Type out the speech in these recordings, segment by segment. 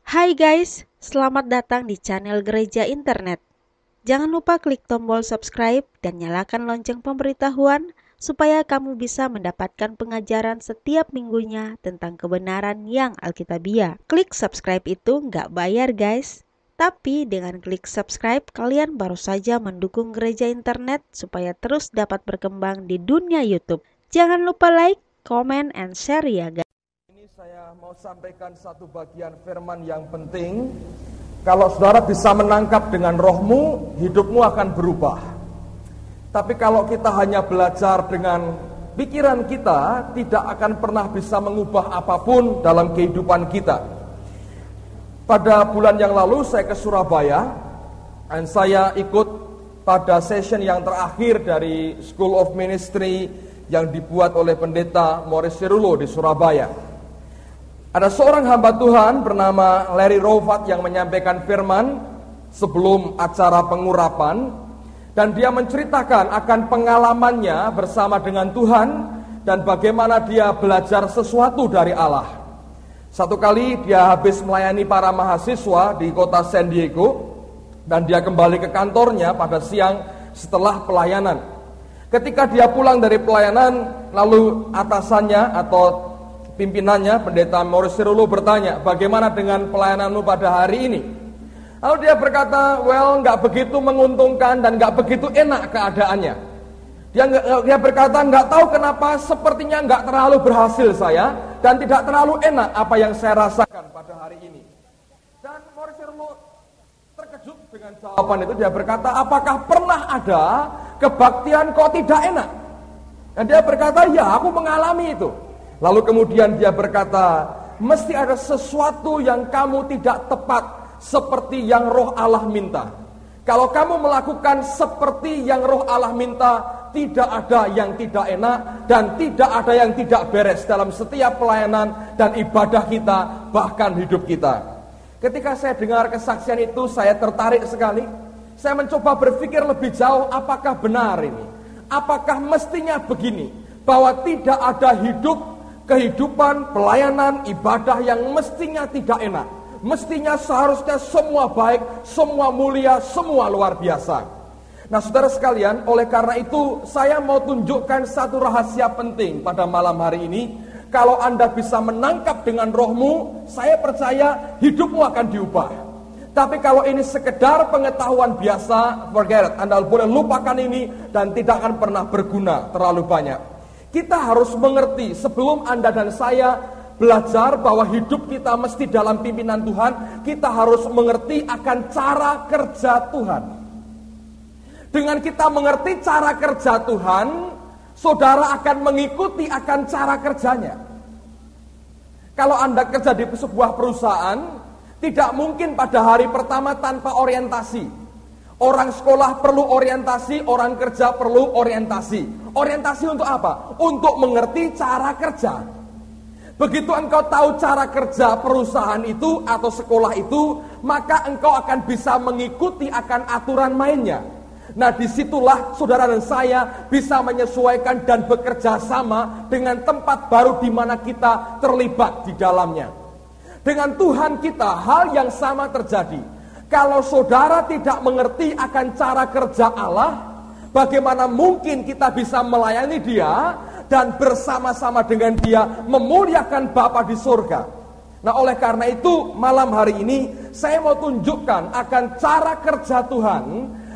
Hai guys, selamat datang di channel Gereja Internet. Jangan lupa klik tombol subscribe dan nyalakan lonceng pemberitahuan supaya kamu bisa mendapatkan pengajaran setiap minggunya tentang kebenaran yang alkitabiah. Klik subscribe itu nggak bayar guys. Tapi dengan klik subscribe, kalian baru saja mendukung Gereja Internet supaya terus dapat berkembang di dunia YouTube. Jangan lupa like, comment, and share ya guys. Saya mau sampaikan satu bagian firman yang penting. Kalau saudara bisa menangkap dengan rohmu, hidupmu akan berubah. Tapi kalau kita hanya belajar dengan pikiran kita, tidak akan pernah bisa mengubah apapun dalam kehidupan kita. Pada bulan yang lalu saya ke Surabaya, dan saya ikut pada session yang terakhir dari School of Ministry yang dibuat oleh pendeta Morris Cirulo di Surabaya. Ada seorang hamba Tuhan bernama Larry Rovat yang menyampaikan firman sebelum acara pengurapan, dan dia menceritakan akan pengalamannya bersama dengan Tuhan dan bagaimana dia belajar sesuatu dari Allah. Satu kali dia habis melayani para mahasiswa di kota San Diego, dan dia kembali ke kantornya pada siang setelah pelayanan. Ketika dia pulang dari pelayanan, lalu atasannya atau pimpinannya, pendeta Morris Cirulo, bertanya, bagaimana dengan pelayananmu pada hari ini? Lalu dia berkata, well, nggak begitu menguntungkan dan nggak begitu enak keadaannya. Dia berkata, nggak tahu kenapa, sepertinya nggak terlalu berhasil saya, dan tidak terlalu enak apa yang saya rasakan pada hari ini. Dan Morris Cirulo terkejut dengan jawaban itu. Dia berkata, apakah pernah ada kebaktian kok tidak enak? Dan dia berkata, ya, aku mengalami itu. Lalu kemudian dia berkata, mesti ada sesuatu yang kamu tidak tepat seperti yang roh Allah minta. Kalau kamu melakukan seperti yang roh Allah minta, tidak ada yang tidak enak dan tidak ada yang tidak beres dalam setiap pelayanan dan ibadah kita, bahkan hidup kita. Ketika saya dengar kesaksian itu, saya tertarik sekali. Saya mencoba berpikir lebih jauh, apakah benar ini? Apakah mestinya begini? Bahwa tidak ada kehidupan, pelayanan, ibadah yang mestinya tidak enak. Mestinya seharusnya semua baik, semua mulia, semua luar biasa. Nah saudara sekalian, oleh karena itu saya mau tunjukkan satu rahasia penting pada malam hari ini. Kalau Anda bisa menangkap dengan rohmu, saya percaya hidupmu akan diubah. Tapi kalau ini sekedar pengetahuan biasa, forget it. Anda boleh lupakan ini dan tidak akan pernah berguna terlalu banyak. Kita harus mengerti sebelum Anda dan saya belajar bahwa hidup kita mesti dalam pimpinan Tuhan, kita harus mengerti akan cara kerja Tuhan. Dengan kita mengerti cara kerja Tuhan, saudara akan mengikuti akan cara kerjanya. Kalau Anda kerja di sebuah perusahaan, tidak mungkin pada hari pertama tanpa orientasi. Orang sekolah perlu orientasi, orang kerja perlu orientasi. Orientasi untuk apa? Untuk mengerti cara kerja. Begitu engkau tahu cara kerja perusahaan itu atau sekolah itu, maka engkau akan bisa mengikuti akan aturan mainnya. Nah disitulah saudara dan saya bisa menyesuaikan dan bekerja sama dengan tempat baru di mana kita terlibat di dalamnya. Dengan Tuhan kita hal yang sama terjadi. Kalau saudara tidak mengerti akan cara kerja Allah, bagaimana mungkin kita bisa melayani Dia dan bersama-sama dengan Dia memuliakan Bapa di surga? Nah oleh karena itu malam hari ini saya mau tunjukkan akan cara kerja Tuhan,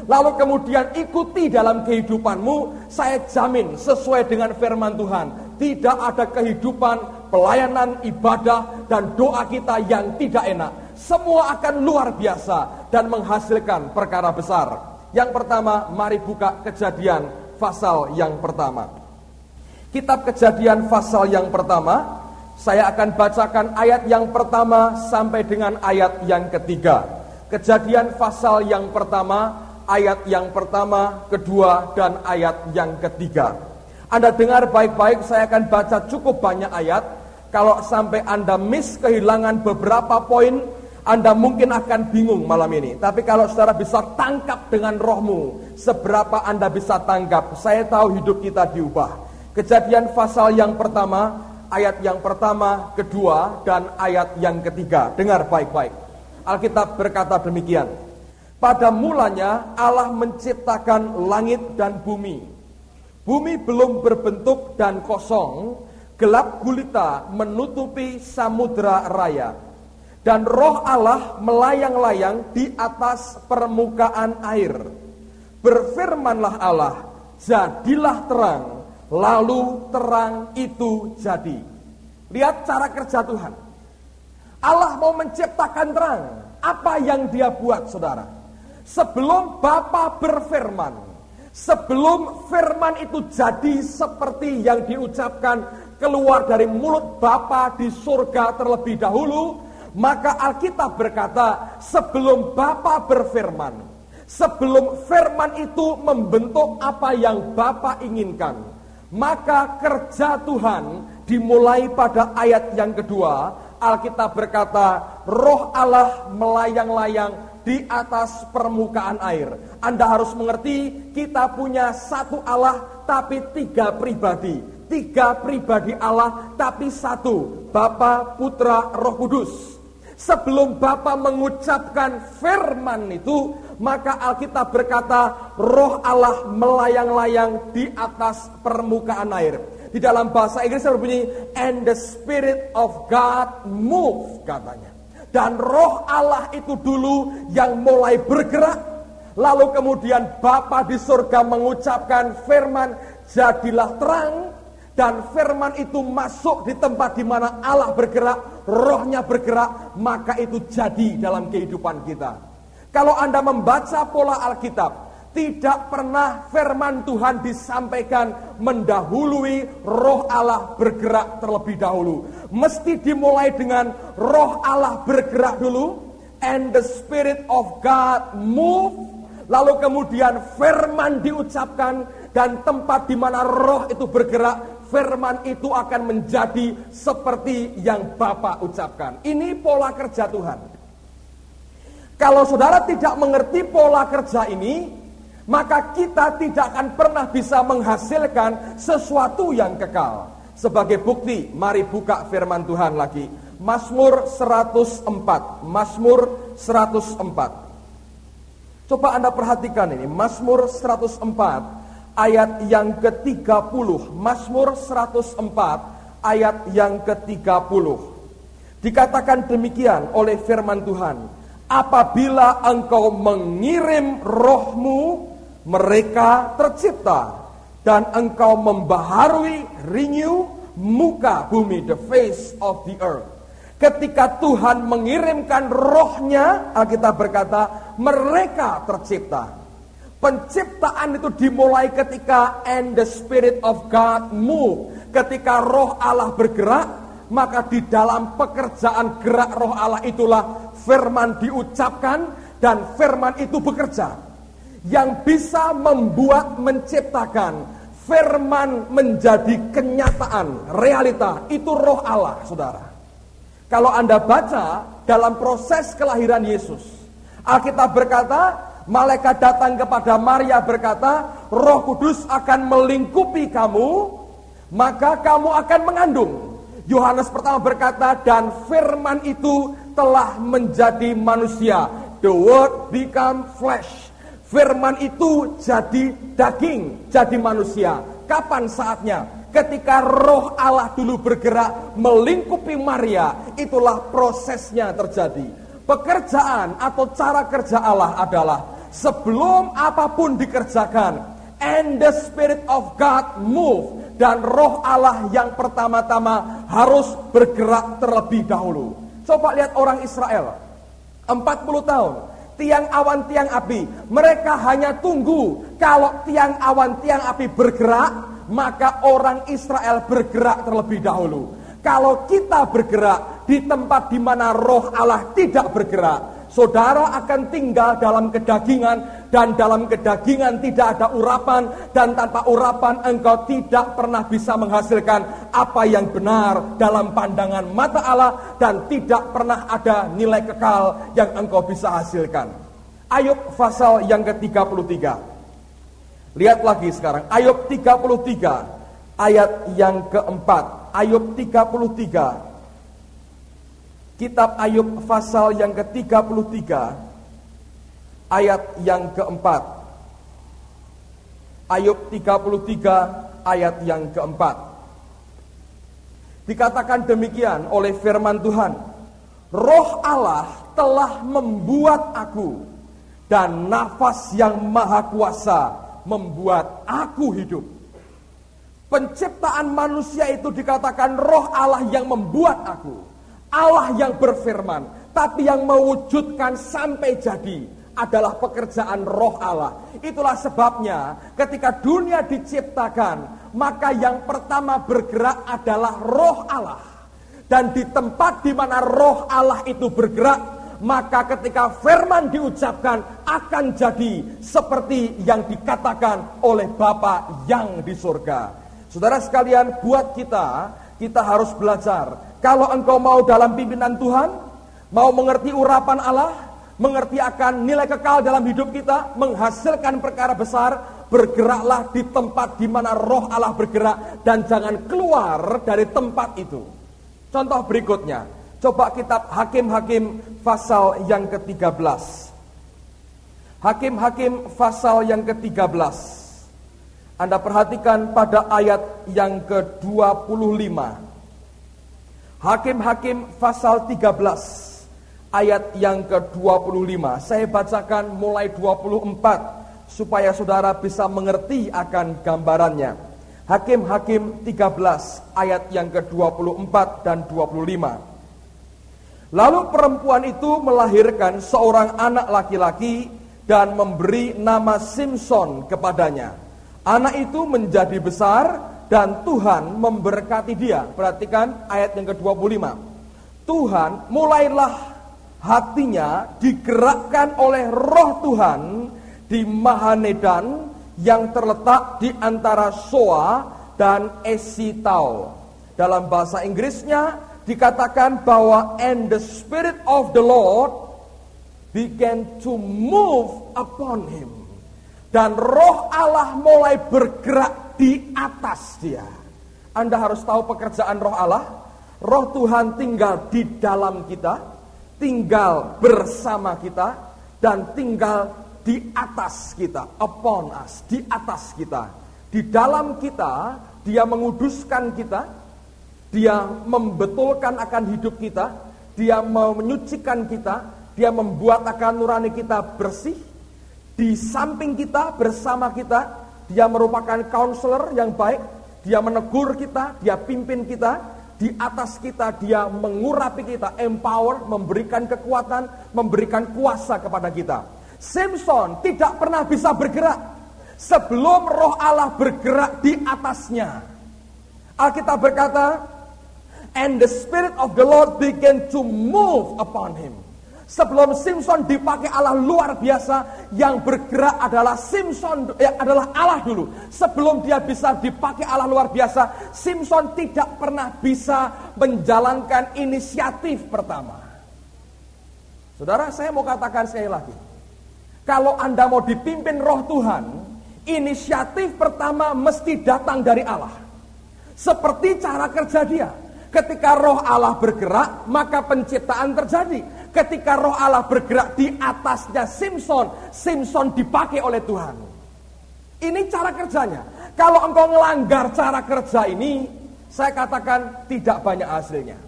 lalu kemudian ikuti dalam kehidupanmu. Saya jamin sesuai dengan firman Tuhan, tidak ada kehidupan, pelayanan, ibadah, dan doa kita yang tidak enak. Semua akan luar biasa dan menghasilkan perkara besar. Yang pertama, mari buka Kejadian pasal yang pertama. Kitab Kejadian pasal yang pertama, saya akan bacakan ayat yang pertama sampai dengan ayat yang ketiga. Kejadian pasal yang pertama, ayat yang pertama, kedua, dan ayat yang ketiga. Anda dengar baik-baik, saya akan baca cukup banyak ayat. Kalau sampai Anda kehilangan beberapa poin, Anda mungkin akan bingung malam ini. Tapi kalau saudara bisa tangkap dengan rohmu, seberapa Anda bisa tangkap, saya tahu hidup kita diubah. Kejadian pasal yang pertama, ayat yang pertama, kedua, dan ayat yang ketiga. Dengar baik-baik. Alkitab berkata demikian. Pada mulanya Allah menciptakan langit dan bumi. Bumi belum berbentuk dan kosong, gelap gulita menutupi samudra raya. Dan roh Allah melayang-layang di atas permukaan air. Berfirmanlah Allah, jadilah terang, lalu terang itu jadi. Lihat cara kerja Tuhan. Allah mau menciptakan terang. Apa yang dia buat, saudara? Sebelum Bapa berfirman, sebelum firman itu jadi seperti yang diucapkan keluar dari mulut Bapa di surga terlebih dahulu, maka Alkitab berkata, sebelum Bapa berfirman, sebelum firman itu membentuk apa yang Bapa inginkan, maka kerja Tuhan dimulai pada ayat yang kedua. Alkitab berkata, roh Allah melayang-layang di atas permukaan air. Anda harus mengerti, kita punya satu Allah tapi tiga pribadi. Tiga pribadi Allah tapi satu, Bapa, Putra, Roh Kudus. Sebelum Bapa mengucapkan firman itu, maka Alkitab berkata, roh Allah melayang-layang di atas permukaan air. Di dalam bahasa Inggris berbunyi, and the Spirit of God moved, katanya. Dan roh Allah itu dulu yang mulai bergerak. Lalu kemudian Bapa di surga mengucapkan firman, jadilah terang. Dan firman itu masuk di tempat di mana Allah bergerak, rohnya bergerak, maka itu jadi dalam kehidupan kita. Kalau Anda membaca pola Alkitab, tidak pernah firman Tuhan disampaikan mendahului roh Allah bergerak terlebih dahulu. Mesti dimulai dengan roh Allah bergerak dulu, and the Spirit of God move, lalu kemudian firman diucapkan, dan tempat di mana roh itu bergerak, firman itu akan menjadi seperti yang Bapa ucapkan. Ini pola kerja Tuhan. Kalau saudara tidak mengerti pola kerja ini, maka kita tidak akan pernah bisa menghasilkan sesuatu yang kekal. Sebagai bukti, mari buka firman Tuhan lagi. Mazmur 104. Mazmur 104. Coba Anda perhatikan ini. Mazmur 104 ayat yang ke-30. Mazmur 104 ayat yang ke-30. Dikatakan demikian oleh firman Tuhan. Apabila engkau mengirim rohmu, mereka tercipta, dan engkau membaharui, renew, muka bumi, the face of the earth. Ketika Tuhan mengirimkan rohnya, Alkitab berkata, mereka tercipta. Penciptaan itu dimulai ketika and the Spirit of God move. Ketika roh Allah bergerak, maka di dalam pekerjaan gerak roh Allah itulah firman diucapkan dan firman itu bekerja. Yang bisa membuat, menciptakan firman menjadi kenyataan, realita, itu roh Allah, saudara. Kalau Anda baca dalam proses kelahiran Yesus, Alkitab berkata, malaikat datang kepada Maria berkata, Roh Kudus akan melingkupi kamu, maka kamu akan mengandung. Yohanes pertama berkata, dan firman itu telah menjadi manusia. The word become flesh. Firman itu jadi daging, jadi manusia. Kapan saatnya? Ketika roh Allah dulu bergerak melingkupi Maria, itulah prosesnya terjadi. Pekerjaan atau cara kerja Allah adalah sebelum apapun dikerjakan, and the Spirit of God move, dan roh Allah yang pertama-tama harus bergerak terlebih dahulu. Coba lihat orang Israel, 40 tahun. Tiang awan, tiang api. Mereka hanya tunggu kalau tiang awan, tiang api bergerak, maka orang Israel bergerak terlebih dahulu. Kalau kita bergerak di tempat di mana roh Allah tidak bergerak, saudara akan tinggal dalam kedagingan, dan dalam kedagingan tidak ada urapan, dan tanpa urapan engkau tidak pernah bisa menghasilkan apa yang benar dalam pandangan mata Allah, dan tidak pernah ada nilai kekal yang engkau bisa hasilkan. Ayub pasal yang ke-33. Lihat lagi sekarang, Ayub 33 ayat yang keempat. Ayub 33. Kitab Ayub pasal yang ke-33 ayat yang keempat. Ayub 33 ayat yang keempat. Dikatakan demikian oleh firman Tuhan, Roh Allah telah membuat aku, dan nafas yang maha kuasa membuat aku hidup. Penciptaan manusia itu dikatakan roh Allah yang membuat aku. Allah yang berfirman, tapi yang mewujudkan sampai jadi adalah pekerjaan roh Allah. Itulah sebabnya ketika dunia diciptakan, maka yang pertama bergerak adalah roh Allah. Dan di tempat di mana roh Allah itu bergerak, maka ketika firman diucapkan akan jadi seperti yang dikatakan oleh Bapa yang di surga. Saudara sekalian, buat kita harus belajar. Kalau engkau mau dalam pimpinan Tuhan, mau mengerti urapan Allah, mengerti akan nilai kekal dalam hidup kita, menghasilkan perkara besar, bergeraklah di tempat di mana roh Allah bergerak dan jangan keluar dari tempat itu. Contoh berikutnya, coba kitab Hakim-Hakim pasal yang ke-13. Hakim-Hakim pasal yang ke-13. Anda perhatikan pada ayat yang ke-25. Hakim-Hakim pasal 13 ayat yang ke-25. Saya bacakan mulai 24 supaya saudara bisa mengerti akan gambarannya. Hakim-Hakim 13 ayat yang ke-24 dan 25. Lalu perempuan itu melahirkan seorang anak laki-laki dan memberi nama Simson kepadanya. Anak itu menjadi besar dan Tuhan memberkati dia. Perhatikan ayat yang ke-25. Tuhan mulailah hatinya digerakkan oleh roh Tuhan di Mahanedan yang terletak di antara Soa dan Esitau. Dalam bahasa Inggrisnya dikatakan bahwa and the Spirit of the Lord began to move upon him. Dan roh Allah mulai bergerak di atas dia. Anda harus tahu pekerjaan roh Allah. Roh Tuhan tinggal di dalam kita, tinggal bersama kita, dan tinggal di atas kita, upon us, di atas kita. Di dalam kita, dia menguduskan kita, dia membetulkan akan hidup kita, dia menyucikan kita, dia membuat akan nurani kita bersih. Di samping kita, bersama kita, dia merupakan counselor yang baik, dia menegur kita, dia pimpin kita, di atas kita dia mengurapi kita, empower, memberikan kekuatan, memberikan kuasa kepada kita. Simson tidak pernah bisa bergerak sebelum roh Allah bergerak di atasnya. Alkitab berkata, and the Spirit of the Lord began to move upon him. Sebelum Simson dipakai Allah luar biasa, yang bergerak adalah adalah Allah dulu. Sebelum dia bisa dipakai Allah luar biasa, Simson tidak pernah bisa menjalankan inisiatif pertama. Saudara, saya mau katakan sekali lagi. Kalau Anda mau dipimpin roh Tuhan, inisiatif pertama mesti datang dari Allah. Seperti cara kerja dia. Ketika roh Allah bergerak, maka penciptaan terjadi. Ketika roh Allah bergerak di atasnya Simson dipakai oleh Tuhan. Ini cara kerjanya. Kalau engkau melanggar cara kerja ini, saya katakan tidak banyak hasilnya.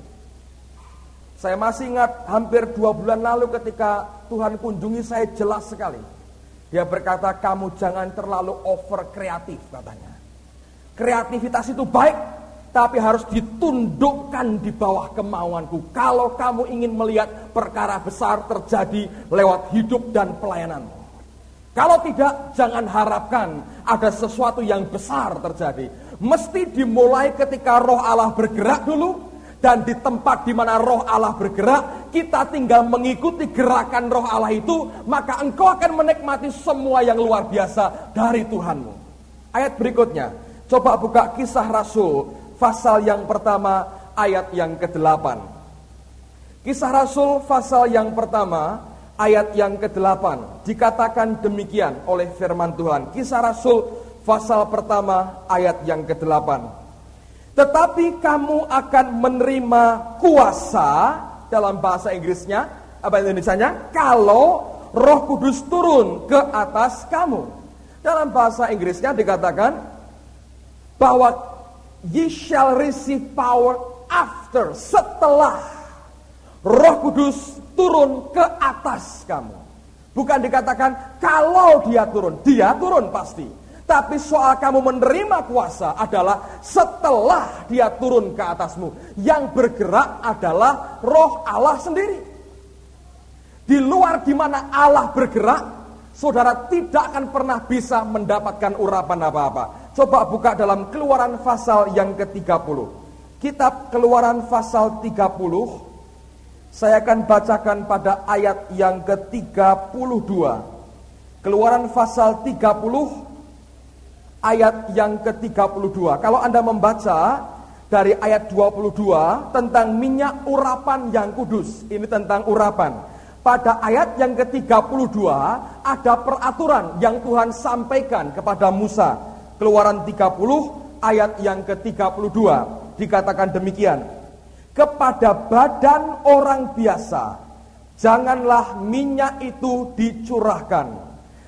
Saya masih ingat hampir 2 bulan lalu ketika Tuhan kunjungi saya, jelas sekali. Dia berkata, kamu jangan terlalu over kreatif, katanya. Kreativitas itu baik, tapi harus ditundukkan di bawah kemauanku. Kalau kamu ingin melihat perkara besar terjadi lewat hidup dan pelayananmu. Kalau tidak, jangan harapkan ada sesuatu yang besar terjadi. Mesti dimulai ketika roh Allah bergerak dulu. Dan di tempat di mana roh Allah bergerak, kita tinggal mengikuti gerakan roh Allah itu. Maka engkau akan menikmati semua yang luar biasa dari Tuhanmu. Ayat berikutnya, coba buka Kisah Rasul pasal yang pertama ayat yang ke-8. Kisah Rasul pasal yang pertama ayat yang ke-8. Dikatakan demikian oleh firman Tuhan. Kisah Rasul pasal pertama ayat yang ke-8. Tetapi kamu akan menerima kuasa dalam bahasa Inggrisnya, apa Indonesianya? Kalau Roh Kudus turun ke atas kamu. Dalam bahasa Inggrisnya dikatakan bahwa ye shall receive power after, setelah Roh Kudus turun ke atas kamu. Bukan dikatakan kalau dia turun pasti. Tapi soal kamu menerima kuasa adalah setelah dia turun ke atasmu. Yang bergerak adalah Roh Allah sendiri. Di luar di mana Allah bergerak, saudara tidak akan pernah bisa mendapatkan urapan apa-apa. Coba buka dalam Keluaran pasal yang ke-30. Kitab Keluaran pasal 30. Saya akan bacakan pada ayat yang ke-32. Keluaran pasal 30 ayat yang ke-32. Kalau Anda membaca dari ayat 22 tentang minyak urapan yang kudus. Ini tentang urapan. Pada ayat yang ke-32 ada peraturan yang Tuhan sampaikan kepada Musa. Keluaran 30 ayat yang ke-32 dikatakan demikian. Kepada badan orang biasa janganlah minyak itu dicurahkan.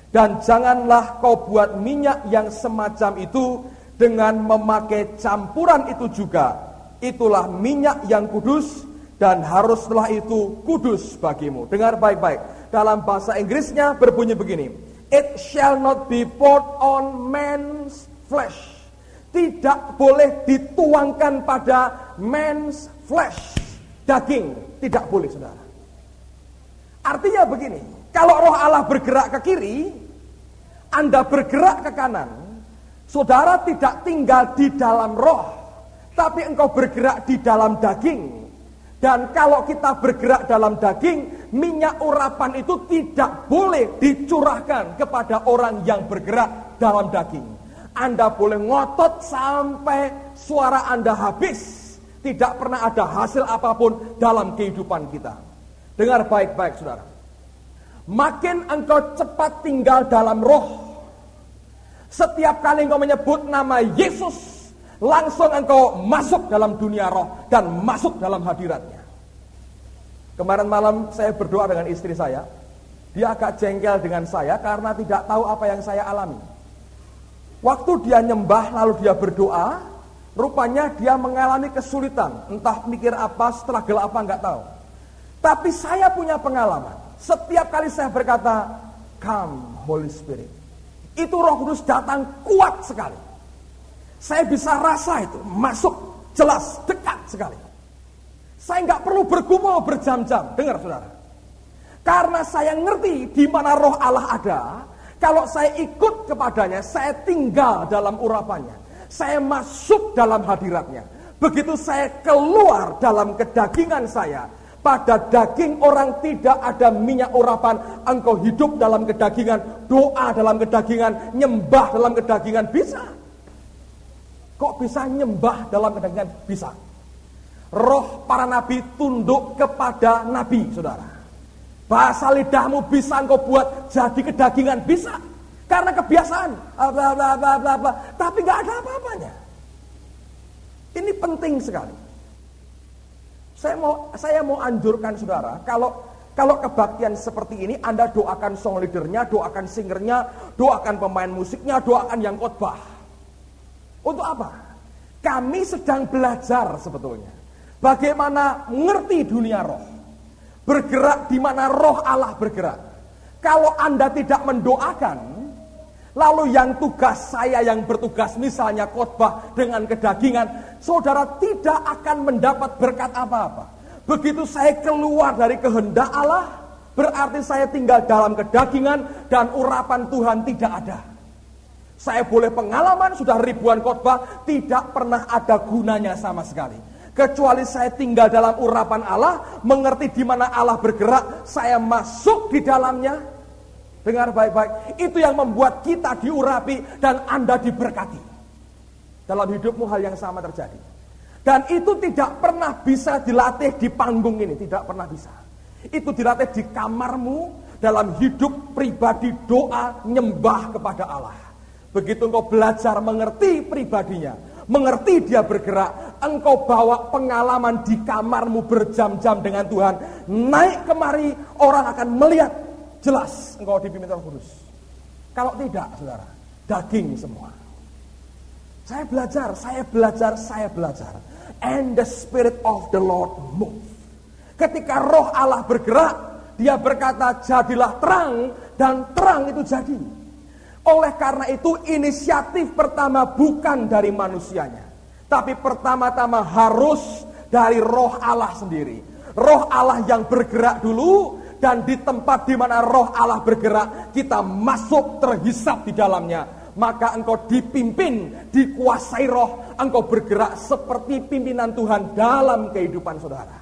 Dan janganlah kau buat minyak yang semacam itu dengan memakai campuran itu juga. Itulah minyak yang kudus dan haruslah itu kudus bagimu. Dengar baik-baik. Dalam bahasa Inggrisnya berbunyi begini. It shall not be poured on man's flesh. Tidak boleh dituangkan pada man's flesh. Daging. Tidak boleh, saudara. Artinya begini. Kalau Roh Allah bergerak ke kiri, Anda bergerak ke kanan, saudara tidak tinggal di dalam roh, tapi engkau bergerak di dalam daging. Dan kalau kita bergerak dalam daging, minyak urapan itu tidak boleh dicurahkan kepada orang yang bergerak dalam daging. Anda boleh ngotot sampai suara Anda habis, tidak pernah ada hasil apapun dalam kehidupan kita. Dengar baik-baik, saudara. Makin engkau cepat tinggal dalam roh, setiap kali engkau menyebut nama Yesus, langsung engkau masuk dalam dunia roh dan masuk dalam hadiratnya. Kemarin malam saya berdoa dengan istri saya. Dia agak jengkel dengan saya karena tidak tahu apa yang saya alami. Waktu dia nyembah lalu dia berdoa, rupanya dia mengalami kesulitan. Entah mikir apa, struggle apa, enggak tahu. Tapi saya punya pengalaman. Setiap kali saya berkata, "Come Holy Spirit", itu Roh Kudus datang kuat sekali. Saya bisa rasa itu, masuk, jelas, dekat sekali. Saya nggak perlu bergumul berjam-jam, dengar saudara. Karena saya ngerti di mana Roh Allah ada. Kalau saya ikut kepadanya, saya tinggal dalam urapannya. Saya masuk dalam hadiratnya. Begitu saya keluar dalam kedagingan saya, pada daging orang tidak ada minyak urapan. Engkau hidup dalam kedagingan, doa dalam kedagingan, nyembah dalam kedagingan, bisa. Kok bisa nyembah dalam kedagingan? Bisa. Roh para nabi tunduk kepada nabi, saudara. Bahasa lidahmu bisa engkau buat jadi kedagingan, bisa. Karena kebiasaan, bla bla bla bla bla. Tapi gak ada apa-apanya. Ini penting sekali. Saya mau anjurkan saudara, kalau kebaktian seperti ini, Anda doakan song leadernya, doakan singernya, doakan pemain musiknya, doakan yang khotbah. Untuk apa? Kami sedang belajar sebetulnya bagaimana mengerti dunia roh, bergerak di mana Roh Allah bergerak. Kalau Anda tidak mendoakan, lalu yang tugas saya yang bertugas misalnya khotbah dengan kedagingan, saudara tidak akan mendapat berkat apa-apa. Begitu saya keluar dari kehendak Allah, berarti saya tinggal dalam kedagingan dan urapan Tuhan tidak ada. Saya boleh pengalaman sudah ribuan khotbah, tidak pernah ada gunanya sama sekali. Kecuali saya tinggal dalam urapan Allah, mengerti di mana Allah bergerak, saya masuk di dalamnya. Dengar baik-baik, itu yang membuat kita diurapi dan Anda diberkati. Dalam hidupmu hal yang sama terjadi. Dan itu tidak pernah bisa dilatih di panggung ini, tidak pernah bisa. Itu dilatih di kamarmu, dalam hidup pribadi, doa, nyembah kepada Allah. Begitu engkau belajar mengerti pribadinya, mengerti dia bergerak, engkau bawa pengalaman di kamarmu berjam-jam dengan Tuhan, naik kemari, orang akan melihat jelas engkau dipimpin Roh Kudus. Kalau tidak, saudara, daging semua. Saya belajar. And the Spirit of the Lord move. Ketika Roh Allah bergerak, Dia berkata, jadilah terang, dan terang itu jadi. Oleh karena itu, inisiatif pertama bukan dari manusianya, tapi pertama-tama harus dari Roh Allah sendiri. Roh Allah yang bergerak dulu, dan di tempat di mana Roh Allah bergerak, kita masuk terhisap di dalamnya. Maka engkau dipimpin, dikuasai Roh, engkau bergerak seperti pimpinan Tuhan dalam kehidupan saudara.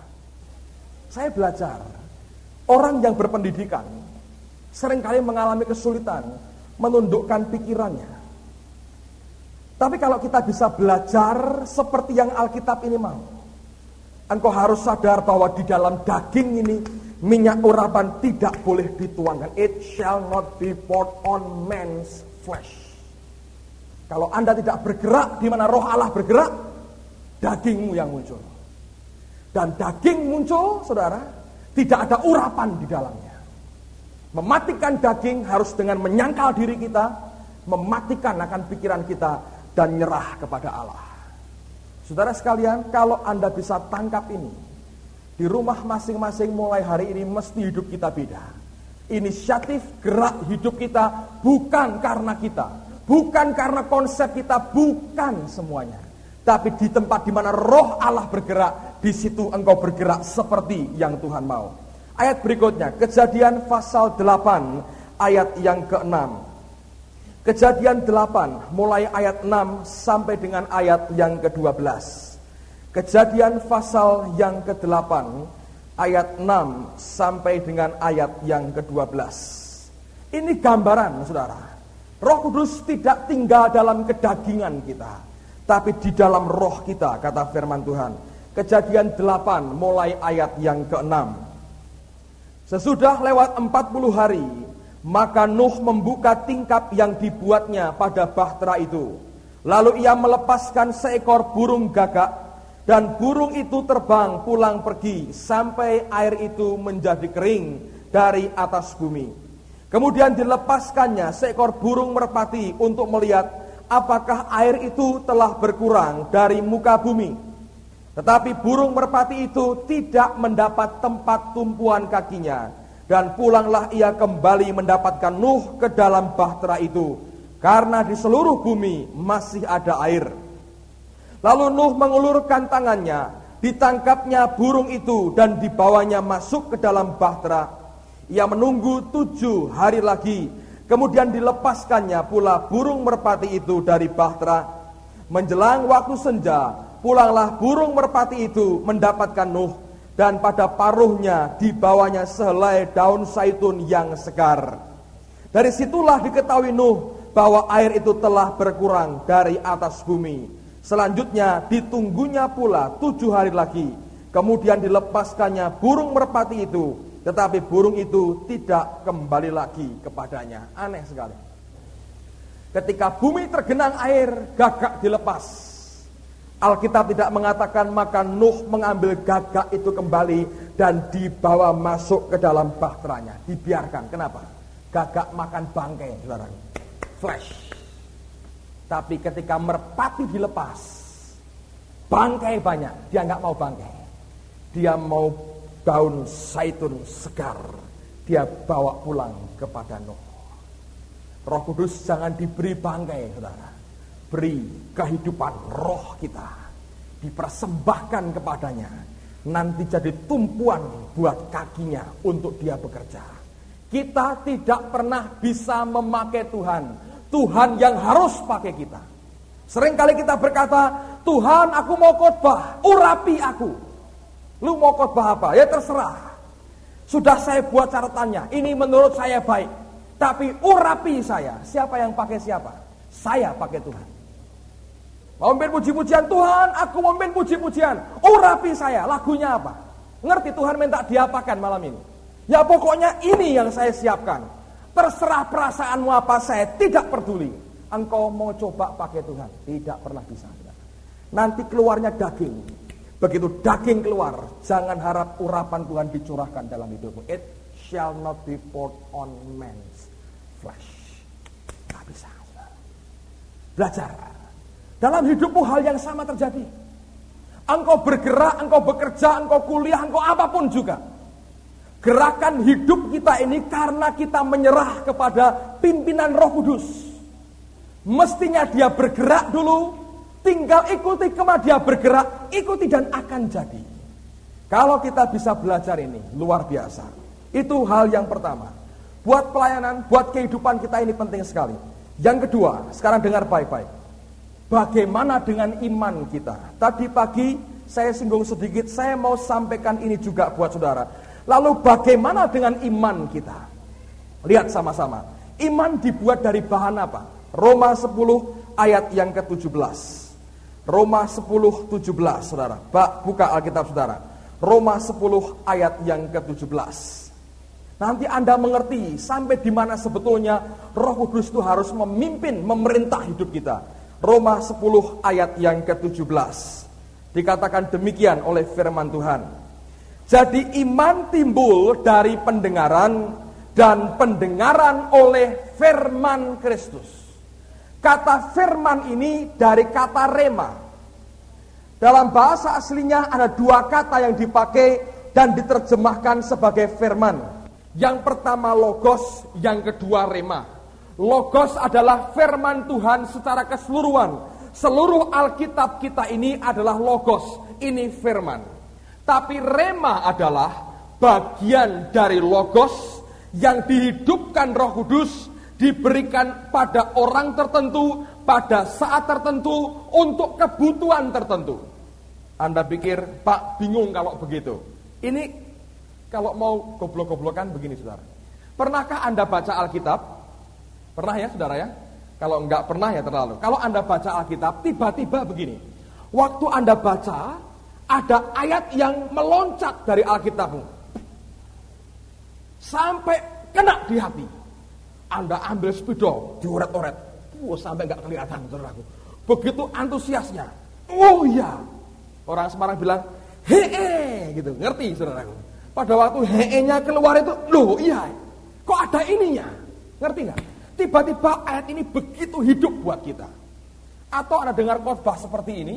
Saya belajar, orang yang berpendidikan seringkali mengalami kesulitan menundukkan pikirannya. Tapi kalau kita bisa belajar seperti yang Alkitab ini mau, engkau harus sadar bahwa di dalam daging ini minyak urapan tidak boleh dituangkan. It shall not be poured on man's flesh. Kalau Anda tidak bergerak di mana Roh Allah bergerak, dagingmu yang muncul. Dan daging muncul, saudara, tidak ada urapan di dalamnya. Mematikan daging harus dengan menyangkal diri kita, mematikan akan pikiran kita, dan nyerah kepada Allah. Saudara sekalian, kalau Anda bisa tangkap ini, di rumah masing-masing mulai hari ini mesti hidup kita beda. Inisiatif gerak hidup kita bukan karena kita, bukan karena konsep kita, bukan semuanya. Tapi di tempat di mana Roh Allah bergerak, di situ engkau bergerak seperti yang Tuhan mau. Ayat berikutnya, Kejadian pasal 8 ayat yang ke-6. Kejadian 8 mulai ayat 6 sampai dengan ayat yang ke-12. Kejadian pasal yang ke-8 ayat 6 sampai dengan ayat yang ke-12. Ini gambaran, saudara. Roh Kudus tidak tinggal dalam kedagingan kita, tapi di dalam roh kita, kata firman Tuhan. Kejadian 8 mulai ayat yang ke-6. Sesudah lewat 40 hari, maka Nuh membuka tingkap yang dibuatnya pada bahtera itu. Lalu ia melepaskan seekor burung gagak, dan burung itu terbang pulang pergi sampai air itu menjadi kering dari atas bumi. Kemudian dilepaskannya seekor burung merpati untuk melihat apakah air itu telah berkurang dari muka bumi. Tetapi burung merpati itu tidak mendapat tempat tumpuan kakinya, dan pulanglah ia kembali mendapatkan Nuh ke dalam bahtera itu, karena di seluruh bumi masih ada air. Lalu Nuh mengulurkan tangannya, ditangkapnya burung itu dan dibawanya masuk ke dalam bahtera. Ia menunggu 7 hari lagi, kemudian dilepaskannya pula burung merpati itu dari bahtera. Menjelang waktu senja, pulanglah burung merpati itu mendapatkan Nuh, dan pada paruhnya dibawanya sehelai daun zaitun yang segar. Dari situlah diketahui Nuh bahwa air itu telah berkurang dari atas bumi. Selanjutnya ditunggunya pula 7 hari lagi, kemudian dilepaskannya burung merpati itu, tetapi burung itu tidak kembali lagi kepadanya. Aneh sekali. Ketika bumi tergenang air, gagak dilepas. Alkitab tidak mengatakan maka Nuh mengambil gagak itu kembali dan dibawa masuk ke dalam bahteranya. Dibiarkan. Kenapa? Gagak makan bangkai, saudara. Flesh. Tapi ketika merpati dilepas, bangkai banyak. Dia nggak mau bangkai. Dia mau daun zaitun segar. Dia bawa pulang kepada Nuh. Roh Kudus jangan diberi bangkai, saudara. Beri kehidupan roh kita, dipersembahkan kepadanya, nanti jadi tumpuan buat kakinya untuk dia bekerja. Kita tidak pernah bisa memakai Tuhan, Tuhan yang harus pakai kita. Seringkali kita berkata, Tuhan aku mau khotbah, urapi aku. Lu mau khotbah apa? Ya terserah. Sudah saya buat catatannya, ini menurut saya baik, tapi urapi saya. Siapa yang pakai siapa? Saya pakai Tuhan. Mau memimpin puji-pujian, Tuhan aku mau memimpin puji-pujian, urapi saya. Lagunya apa? Ngerti Tuhan minta diapakan malam ini? Ya pokoknya ini yang saya siapkan. Terserah perasaanmu apa, saya tidak peduli. Engkau mau coba pakai Tuhan, tidak pernah bisa. nanti keluarnya daging. Begitu daging keluar, jangan harap urapan Tuhan dicurahkan dalam hidupmu. It shall not be poured on man's flesh. Gak bisa. Belajar. Dalam hidupmu hal yang sama terjadi. Engkau bergerak, engkau bekerja, engkau kuliah, engkau apapun juga. Gerakan hidup kita ini karena kita menyerah kepada pimpinan Roh Kudus. Mestinya dia bergerak dulu, tinggal ikuti kemana dia bergerak, ikuti dan akan jadi. Kalau kita bisa belajar ini, luar biasa. Itu hal yang pertama. Buat pelayanan, buat kehidupan kita ini penting sekali. Yang kedua, sekarang dengar baik-baik. Bagaimana dengan iman kita? Tadi pagi saya singgung sedikit, saya mau sampaikan ini juga buat saudara. Lalu bagaimana dengan iman kita? Lihat sama-sama. Iman dibuat dari bahan apa? Roma 10 ayat yang ke-17. Roma 10:17, saudara. Buka Alkitab saudara. Roma 10 ayat yang ke-17. Nanti Anda mengerti sampai di mana sebetulnya Roh Kudus itu harus memimpin, memerintah hidup kita. Roma 10 ayat yang ke-17. Dikatakan demikian oleh firman Tuhan. Jadi iman timbul dari pendengaran dan pendengaran oleh firman Kristus. Kata firman ini dari kata rema. Dalam bahasa aslinya ada dua kata yang dipakai dan diterjemahkan sebagai firman. Yang pertama logos, yang kedua rema. Logos adalah firman Tuhan secara keseluruhan. Seluruh Alkitab kita ini adalah logos, ini firman. Tapi rema adalah bagian dari logos yang dihidupkan Roh Kudus, diberikan pada orang tertentu, pada saat tertentu, untuk kebutuhan tertentu. Anda pikir, Pak, bingung kalau begitu. Ini kalau mau goblok-goblokan begini, saudara. Pernahkah Anda baca Alkitab? Pernah ya, saudara ya? Kalau enggak pernah ya terlalu. Kalau Anda baca Alkitab, tiba-tiba begini. Waktu Anda baca, ada ayat yang meloncat dari Alkitabmu sampai kena di hati. Anda ambil spidol, dioret-oret, sampai gak kelihatan, saudaraku. Begitu antusiasnya. Oh iya, orang Semarang bilang hee gitu, ngerti saudaraku. Pada waktu hee-nya keluar itu, loh iya, kok ada ininya, ngerti gak? Tiba-tiba ayat ini begitu hidup buat kita. Atau Anda dengar khotbah seperti ini,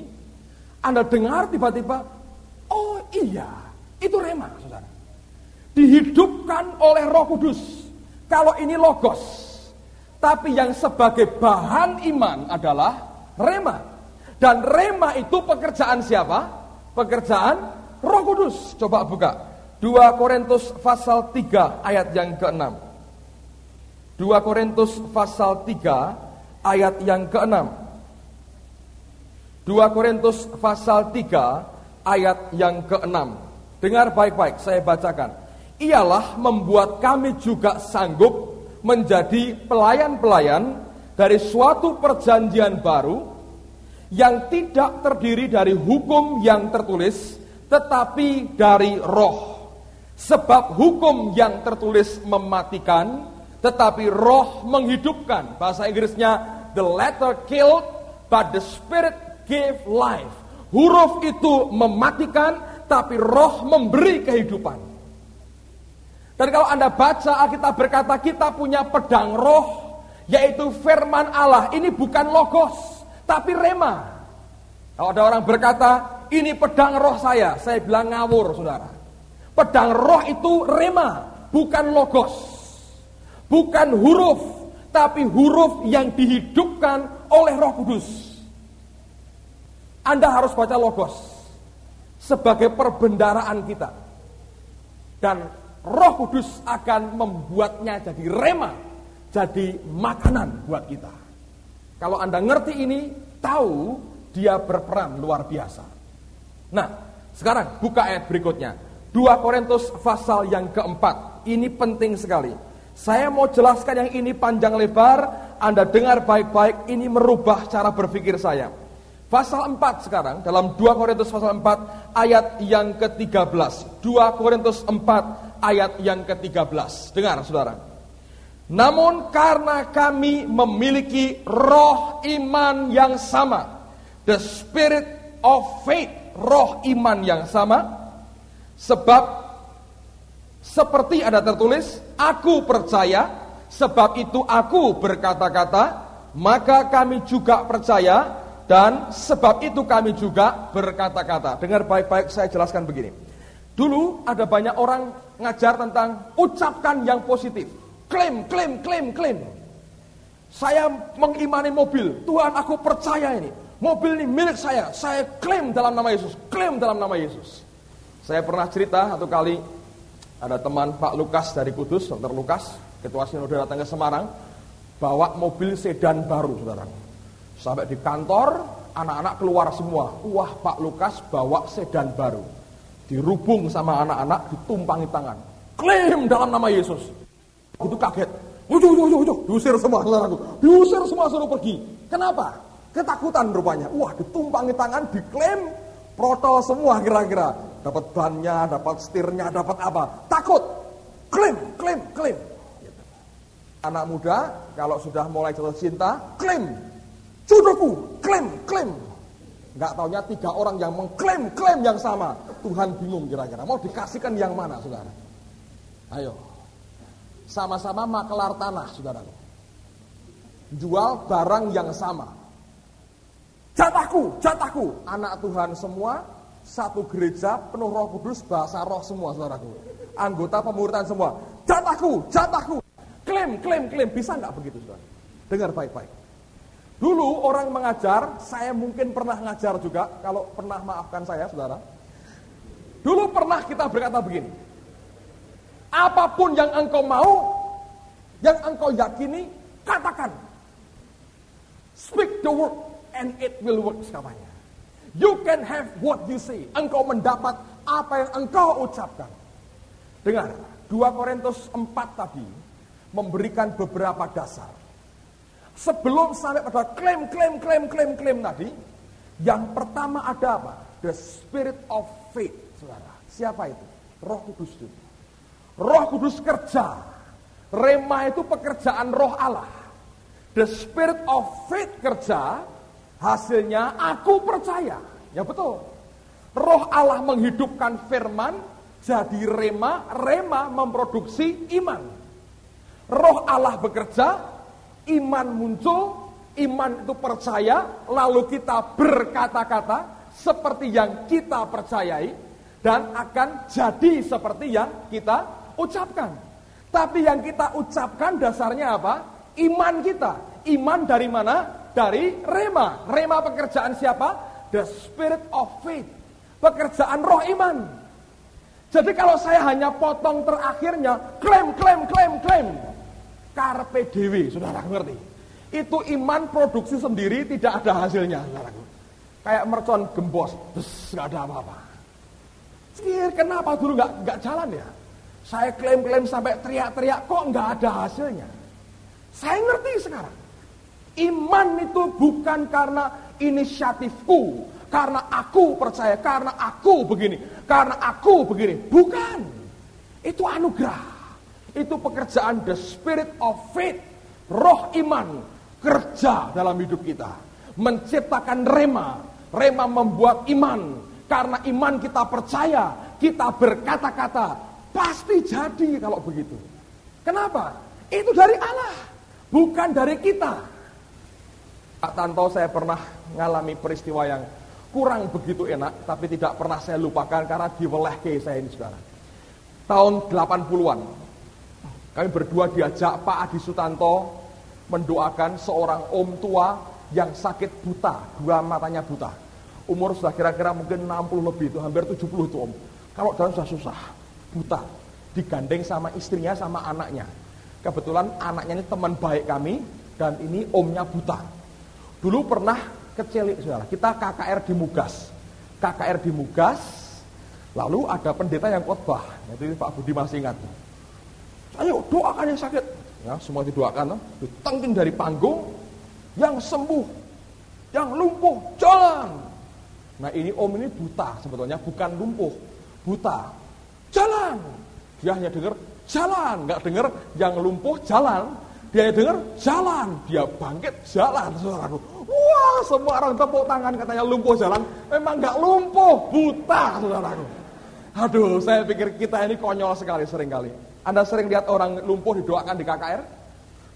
Anda dengar tiba-tiba, oh iya, itu rema, saudara. Dihidupkan oleh Roh Kudus. Kalau ini logos. Tapi yang sebagai bahan iman adalah rema. Dan rema itu pekerjaan siapa? Pekerjaan Roh Kudus. Coba buka. 2 Korintus pasal 3 ayat yang ke-6. 2 Korintus pasal 3 ayat yang ke-6. 2 Korintus pasal 3 ayat yang ke-6. Dengar baik-baik, saya bacakan. Ialah membuat kami juga sanggup menjadi pelayan-pelayan dari suatu perjanjian baru yang tidak terdiri dari hukum yang tertulis, tetapi dari roh. Sebab hukum yang tertulis mematikan, tetapi roh menghidupkan. Bahasa Inggrisnya, the letter killed, but the spirit gave life. Huruf itu mematikan, tapi roh memberi kehidupan. Dan kalau Anda baca Alkitab berkata kita punya pedang roh, yaitu firman Allah. Ini bukan logos, tapi rema. Kalau ada orang berkata, ini pedang roh saya bilang ngawur, saudara. Pedang roh itu rema, bukan logos. Bukan huruf, tapi huruf yang dihidupkan oleh Roh Kudus. Anda harus baca logos sebagai perbendaraan kita. Dan Roh Kudus akan membuatnya jadi rema, jadi makanan buat kita. Kalau Anda ngerti ini, tahu dia berperan luar biasa. Nah, sekarang buka ayat berikutnya. 2 Korintus pasal yang keempat. Ini penting sekali. Saya mau jelaskan yang ini panjang lebar. Anda dengar baik-baik, ini merubah cara berpikir saya. Pasal 4 sekarang, dalam 2 Korintus pasal 4 ayat yang ke-13. 2 Korintus 4 ayat yang ke-13. Dengar saudara. Namun karena kami memiliki roh iman yang sama, the spirit of faith, roh iman yang sama. Sebab seperti ada tertulis, aku percaya, sebab itu aku berkata-kata, maka kami juga percaya, dan sebab itu kami juga berkata-kata. Dengar baik-baik, saya jelaskan begini. Dulu ada banyak orang ngajar tentang ucapkan yang positif. Klaim, klaim, klaim, klaim. Saya mengimani mobil, Tuhan aku percaya ini. Mobil ini milik saya klaim dalam nama Yesus, klaim dalam nama Yesus. Saya pernah cerita satu kali, ada teman Pak Lukas dari Kudus, Dr. Lukas, ketua sinode datang ke Semarang, bawa mobil sedan baru, saudara. Sampai di kantor, anak-anak keluar semua. Wah, Pak Lukas bawa sedan baru. Dirubung sama anak-anak, ditumpangi tangan. Klaim dalam nama Yesus. Itu kaget. Diusir semua, saudaraku. Diusir semua, suruh pergi. Kenapa? Ketakutan rupanya. Wah, ditumpangi tangan, diklaim, protol semua kira-kira. Dapat bannya, dapat setirnya, dapat apa. Takut. Klaim, klaim, klaim. Gitu. Anak muda, kalau sudah mulai jatuh cinta, klaim. Jodohku, klaim, klaim. Nggak taunya 3 orang yang mengklaim yang sama. Tuhan bingung kira-kira. Mau dikasihkan yang mana, saudara? Ayo. Sama-sama makelar tanah, saudara. Jual barang yang sama. Jatahku, jatahku. Anak Tuhan semua, satu gereja penuh Roh Kudus, bahasa roh semua, saudaraku. Anggota pemuritan semua. Jatahku, jatahku. Klaim, klaim, klaim. Bisa nggak begitu, saudara? Dengar baik-baik. Dulu orang mengajar, saya mungkin pernah ngajar juga. Kalau pernah, maafkan saya, saudara. Dulu pernah kita berkata begini. Apapun yang engkau mau, yang engkau yakini, katakan. Speak the word and it will work, katanya. You can have what you say. Engkau mendapat apa yang engkau ucapkan. Dengar, 2 Korintus 4 tadi memberikan beberapa dasar. Sebelum sampai pada klaim tadi, yang pertama ada apa? The spirit of faith, saudara. Siapa itu? Roh Kudus itu. Roh Kudus kerja. Rema itu pekerjaan roh Allah. The spirit of faith kerja, hasilnya aku percaya. Ya betul. Roh Allah menghidupkan firman, jadi rema, rema memproduksi iman. Roh Allah bekerja, iman muncul, iman itu percaya, lalu kita berkata-kata seperti yang kita percayai, dan akan jadi seperti yang kita ucapkan. Tapi yang kita ucapkan dasarnya apa? Iman kita. Iman dari mana? Dari rema. Rema pekerjaan siapa? The spirit of faith. Pekerjaan roh iman. Jadi kalau saya hanya potong terakhirnya, klaim. Carpe dewe, saudara ngerti? Itu iman produksi sendiri, tidak ada hasilnya, saudaraku. Kayak mercon gembos, gak ada apa-apa. Kenapa dulu gak jalan ya? Saya klaim sampai teriak-teriak, kok nggak ada hasilnya? Saya ngerti sekarang. Iman itu bukan karena inisiatifku, karena aku percaya, karena aku begini. Bukan. Itu anugerah. Itu pekerjaan the spirit of faith. Roh iman kerja dalam hidup kita. Menciptakan rema. Rema membuat iman. Karena iman kita percaya, kita berkata-kata. Pasti jadi kalau begitu. Kenapa? Itu dari Allah, bukan dari kita. Pak Tanto, saya pernah mengalami peristiwa yang kurang begitu enak, tapi tidak pernah saya lupakan karena diwelehke saya ini, saudara. Tahun 80-an, kami berdua diajak Pak Adi Sutanto mendoakan seorang om tua yang sakit buta, 2 matanya buta. Umur sudah kira-kira mungkin 60 lebih, itu hampir 70 itu om. Kalau jalan sudah susah. Buta, digandeng sama istrinya sama anaknya. Kebetulan anaknya ini teman baik kami, dan ini omnya buta. Dulu pernah kecil, saudara, kita KKR di Mugas, lalu ada pendeta yang khotbah, itu Pak Budi masih ingat. Ayo doakan yang sakit, ya semua didoakan, ditengking dari panggung, yang sembuh, yang lumpuh jalan. Nah ini om ini buta sebetulnya, bukan lumpuh, buta. Jalan, dia hanya dengar jalan, nggak dengar yang lumpuh jalan, dia hanya dengar jalan, dia bangkit jalan, saudaraku. Wah Wah, semua orang tepuk tangan, katanya lumpuh jalan. Memang nggak lumpuh, buta, saudaraku. Aduh, saya pikir kita ini konyol sekali seringkali. Anda sering lihat orang lumpuh didoakan di KKR?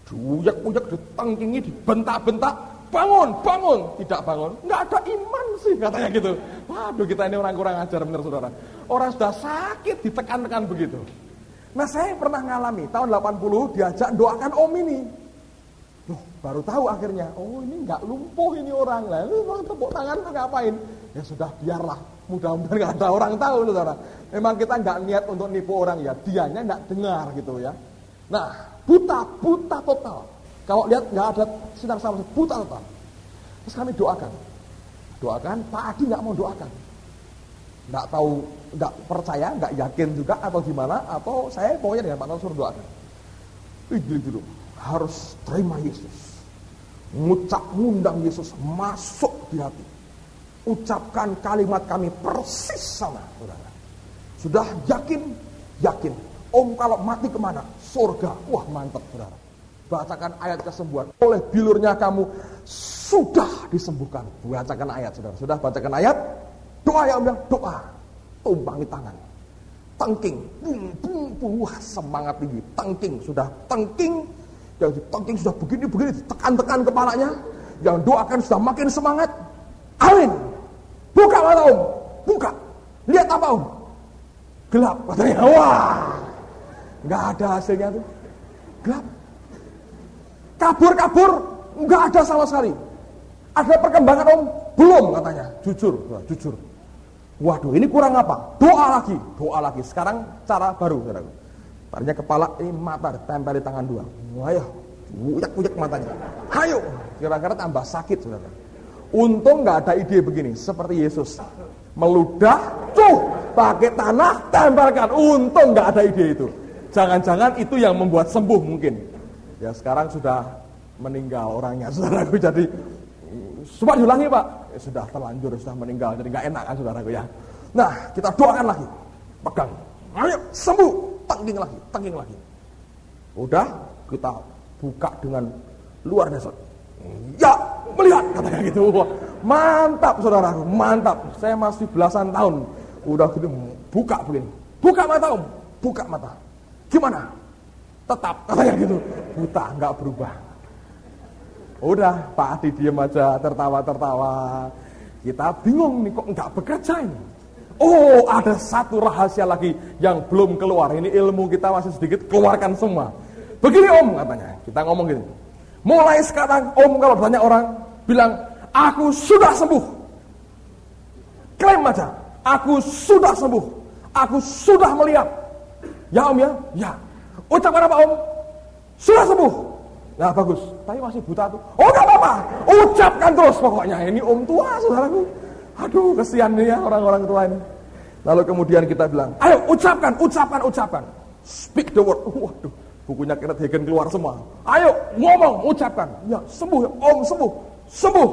Diuyak-uyak, ditengkingi, dibentak-bentak. Bangun, bangun. Tidak bangun. Nggak ada iman sih, katanya gitu. Waduh, kita ini orang kurang ajar bener, saudara. Orang sudah sakit, ditekan-tekan begitu. Nah, saya pernah ngalami, tahun 80 diajak doakan om ini. Loh, baru tahu akhirnya, oh ini nggak lumpuh ini orang. Lalu orang tepuk tangan tuh ngapain? Ya sudah, biarlah. Mudah-mudahan nggak ada orang tahu, saudara. Memang kita nggak niat untuk nipu orang ya, dianya nggak dengar gitu ya. Nah, buta total. Kalau lihat nggak ada sinar sama, buta total. Terus kami doakan, Pak Adi nggak mau doakan. Nggak tahu, nggak percaya, nggak yakin juga atau gimana, atau saya pokoknya dengan Pak Adi suruh doakan. Dulu harus terima Yesus, ngundang Yesus masuk di hati. Ucapkan kalimat kami persis sama, saudara. Sudah yakin, om kalau mati kemana? Surga. Wah, mantap, saudara. Bacakan ayat kesembuhan. Oleh bilurnya kamu sudah disembuhkan. Bacakan ayat, saudara. Sudah bacakan ayat? Doa ya om, doa. Tumpangi tangan. Tengking. Wah, semangat tinggi. Tengking. Sudah tengking. Yang ditengking sudah begini. Tekan-tekan kepalanya. Yang doakan sudah makin semangat. Amin. Buka mata om. Buka. Lihat apa om? Gelap. Katanya. Wah. Nggak ada hasilnya tuh. Gelap. Kabur. Nggak ada sama sekali. Ada perkembangan om? Belum katanya. Jujur. Waduh, ini kurang apa? Doa lagi. Sekarang cara baru, saudara. Tadinya kepala, ini mata ditempel di tangan dua. Ayo, uyak matanya. Ayo, kira-kira tambah sakit, saudara. Untung nggak ada ide begini, seperti Yesus meludah, pakai tanah, tempelkan. Untung nggak ada ide itu. Jangan-jangan itu yang membuat sembuh mungkin. Ya sekarang sudah meninggal orangnya, saudaraku. Jadi coba diulangi Pak. Ya, sudah terlanjur, sudah meninggal, jadi nggak enak kan saudaraku ya. Nah, kita doakan lagi, pegang, ayo sembuh, tengking lagi. Udah, kita buka dengan luar biasa. Ya, melihat katanya gitu. Wah, mantap saudaraku, mantap. Saya masih belasan tahun, udah gitu buka begini, buka mata om, buka mata. Gimana? Tetap katanya gitu, buta, nggak berubah. Udah, Pak Adi diem aja, tertawa. Kita bingung nih, kok nggak bekerja ini. Oh, ada satu rahasia lagi yang belum keluar. Ini ilmu kita masih sedikit, keluarkan semua. Begini om, katanya. Kita ngomong gini. Mulai sekarang om kalau ditanya orang, bilang, aku sudah sembuh. Klaim aja, aku sudah sembuh. Aku sudah melihat. Ya om ya? Ya. Ucapkan apa om? Sudah sembuh. Nah bagus, tapi masih buta tuh. Oh gak apa-apa, ucapkan terus pokoknya. Ini om tua saudaraku. Aduh kesian nih ya orang-orang tua ini. Lalu kemudian kita bilang, ayo ucapkan. Speak the word. Waduh, bukunya Kenneth Hagin keluar semua. Ayo ngomong, ucapkan. Ya sembuh, om sembuh.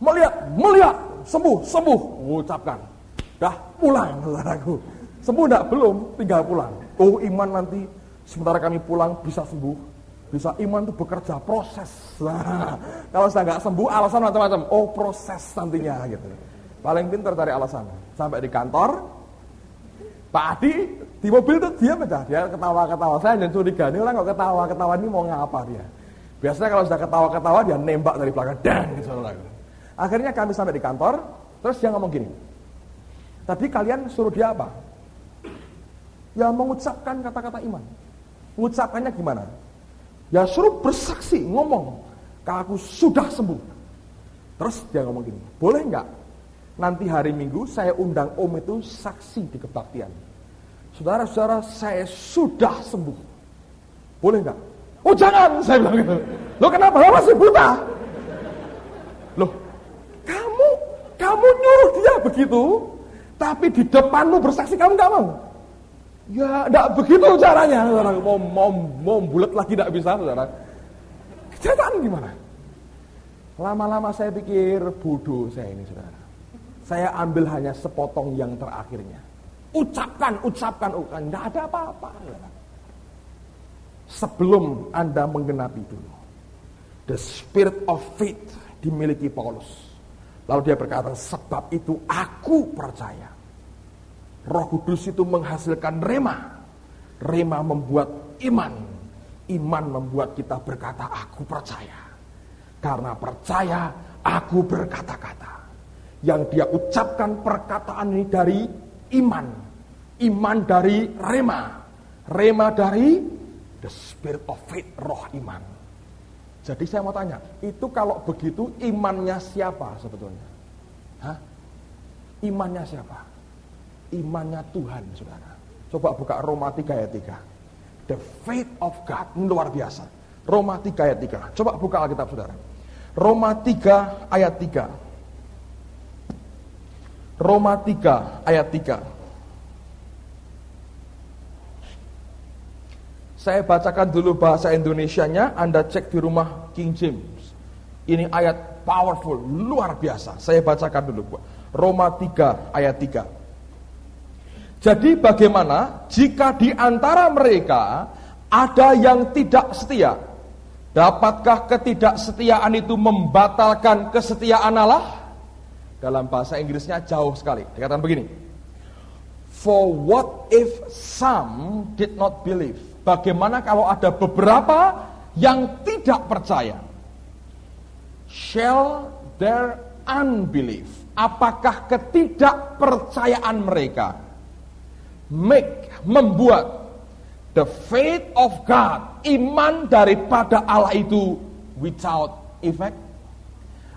Melihat, sembuh. Ucapkan. Dah pulang saudaraku. Sembuh enggak? Belum, tinggal pulang. Oh iman nanti sementara kami pulang bisa sembuh. Bisa iman itu bekerja, proses. Nah, kalau sudah nggak sembuh, alasan macam-macam. Oh proses nantinya gitu. Paling pintar cari alasan. Sampai di kantor, Pak Adi di mobil tuh diam aja. Dia ketawa-ketawa. Saya jangan curiga, ini orang kok ketawa-ketawa ini mau ngapa dia. Biasanya kalau sudah ketawa-ketawa dia nembak dari belakang. Dan gitu. Akhirnya kami sampai di kantor, terus dia ngomong gini. Tadi kalian suruh dia apa? Ya mengucapkan kata-kata iman. Mengucapkannya gimana? Ya suruh bersaksi, ngomong, kalau aku sudah sembuh. Terus dia ngomong gini, boleh nggak nanti hari Minggu saya undang om itu saksi di kebaktian. Saudara-saudara, saya sudah sembuh. Boleh nggak? Oh jangan, saya bilang gitu. Loh kenapa? Lo masih buta. Loh, kamu nyuruh dia begitu, tapi di depanmu bersaksi kamu nggak mau. Ya, enggak begitu caranya, saudara. Mau bulat lagi enggak bisa, saudara. Kenyataan gimana? Lama-lama saya pikir bodoh saya ini, saudara. Saya ambil hanya sepotong yang terakhirnya. Ucapkan. Enggak ada apa-apa, saudara. Sebelum Anda menggenapi dulu. The spirit of faith dimiliki Paulus. Lalu dia berkata, sebab itu aku percaya. Roh Kudus itu menghasilkan rema. Rema membuat iman. Iman membuat kita berkata, aku percaya. Karena percaya, aku berkata-kata. Yang dia ucapkan perkataan ini dari iman. Iman dari rema. Rema dari the spirit of faith, roh iman. Jadi saya mau tanya, itu kalau begitu imannya siapa sebetulnya? Hah? Imannya siapa? Imannya Tuhan, saudara. Coba buka Roma 3 ayat 3. The faith of God, ini luar biasa. Roma 3 ayat 3. Coba buka Alkitab, saudara. Roma 3 ayat 3. Roma 3 ayat 3. Saya bacakan dulu bahasa Indonesianya, Anda cek di rumah King James. Ini ayat powerful, luar biasa. Saya bacakan dulu. Roma 3 ayat 3. Jadi bagaimana jika di antara mereka ada yang tidak setia? Dapatkah ketidaksetiaan itu membatalkan kesetiaan Allah? Dalam bahasa Inggrisnya jauh sekali. Dikatakan begini. For what if some did not believe? Bagaimana kalau ada beberapa yang tidak percaya? Shall their unbelief, apakah ketidakpercayaan mereka membuat the faith of God, iman daripada Allah itu without effect?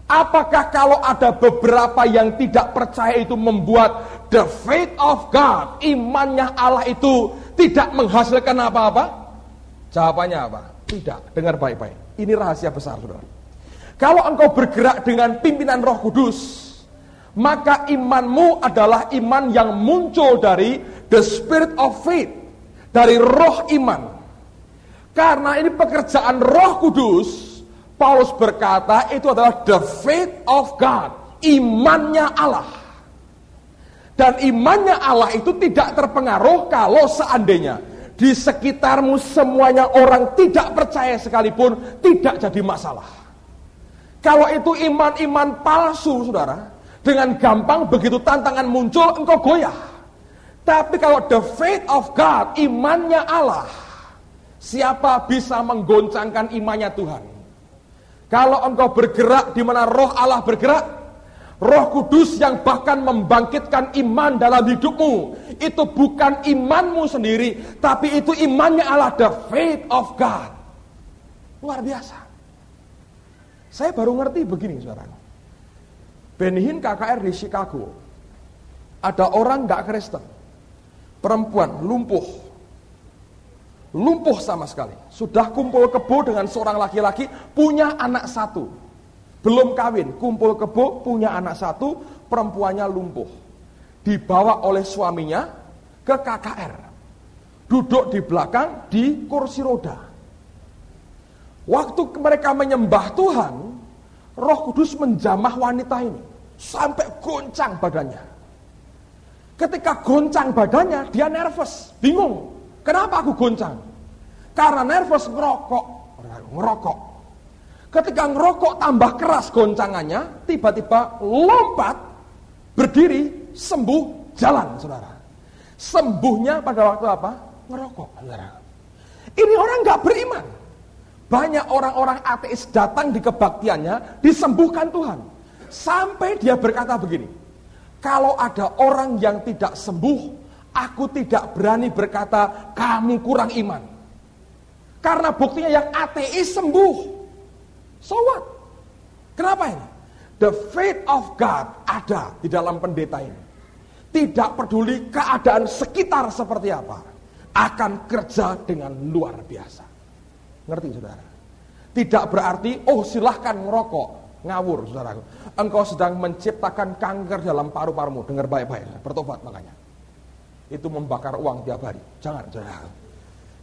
Apakah kalau ada beberapa yang tidak percaya itu membuat the faith of God, imannya Allah itu tidak menghasilkan apa-apa? Jawabannya apa? Tidak. Dengar baik-baik. Ini rahasia besar, saudara. Kalau engkau bergerak dengan pimpinan Roh Kudus, maka imanmu adalah iman yang muncul dari the spirit of faith, dari roh iman. Karena ini pekerjaan Roh Kudus, Paulus berkata itu adalah the faith of God, imannya Allah. Dan imannya Allah itu tidak terpengaruh kalau seandainya di sekitarmu semuanya orang tidak percaya sekalipun, tidak jadi masalah. Kalau itu iman-iman palsu, saudara, dengan gampang begitu tantangan muncul, engkau goyah. Tapi kalau the faith of God, imannya Allah, siapa bisa menggoncangkan imannya Tuhan? Kalau engkau bergerak di mana roh Allah bergerak, Roh Kudus yang bahkan membangkitkan iman dalam hidupmu, itu bukan imanmu sendiri, tapi itu imannya Allah, the faith of God. Luar biasa. Saya baru ngerti begini, saudara. Benny Hinn KKR di Chicago, ada orang gak Kristen, perempuan lumpuh sama sekali, sudah kumpul kebo dengan seorang laki-laki, punya anak satu. Belum kawin, kumpul kebo, punya anak satu, perempuannya lumpuh. Dibawa oleh suaminya ke KKR. Duduk di belakang di kursi roda. Waktu mereka menyembah Tuhan, Roh Kudus menjamah wanita ini. Sampai goncang badannya. Ketika goncang badannya, dia nervous, bingung. Kenapa aku goncang? Karena nervous ngerokok. Ketika ngerokok tambah keras goncangannya, tiba-tiba lompat, berdiri, sembuh, jalan, saudara. Sembuhnya pada waktu apa? Ngerokok, saudara. Ini orang gak beriman. Banyak orang-orang ateis datang di kebaktiannya, disembuhkan Tuhan. Sampai dia berkata begini, kalau ada orang yang tidak sembuh, aku tidak berani berkata, kamu kurang iman. Karena buktinya yang ateis sembuh. So what? Kenapa ini? The faith of God ada di dalam pendeta ini. Tidak peduli keadaan sekitar seperti apa, akan kerja dengan luar biasa. Ngerti, saudara? Tidak berarti, silahkan ngerokok, ngawur, saudara. Engkau sedang menciptakan kanker dalam paru-parumu. Dengar baik-baik, bertobat makanya. Itu membakar uang tiap hari. Jangan, saudara.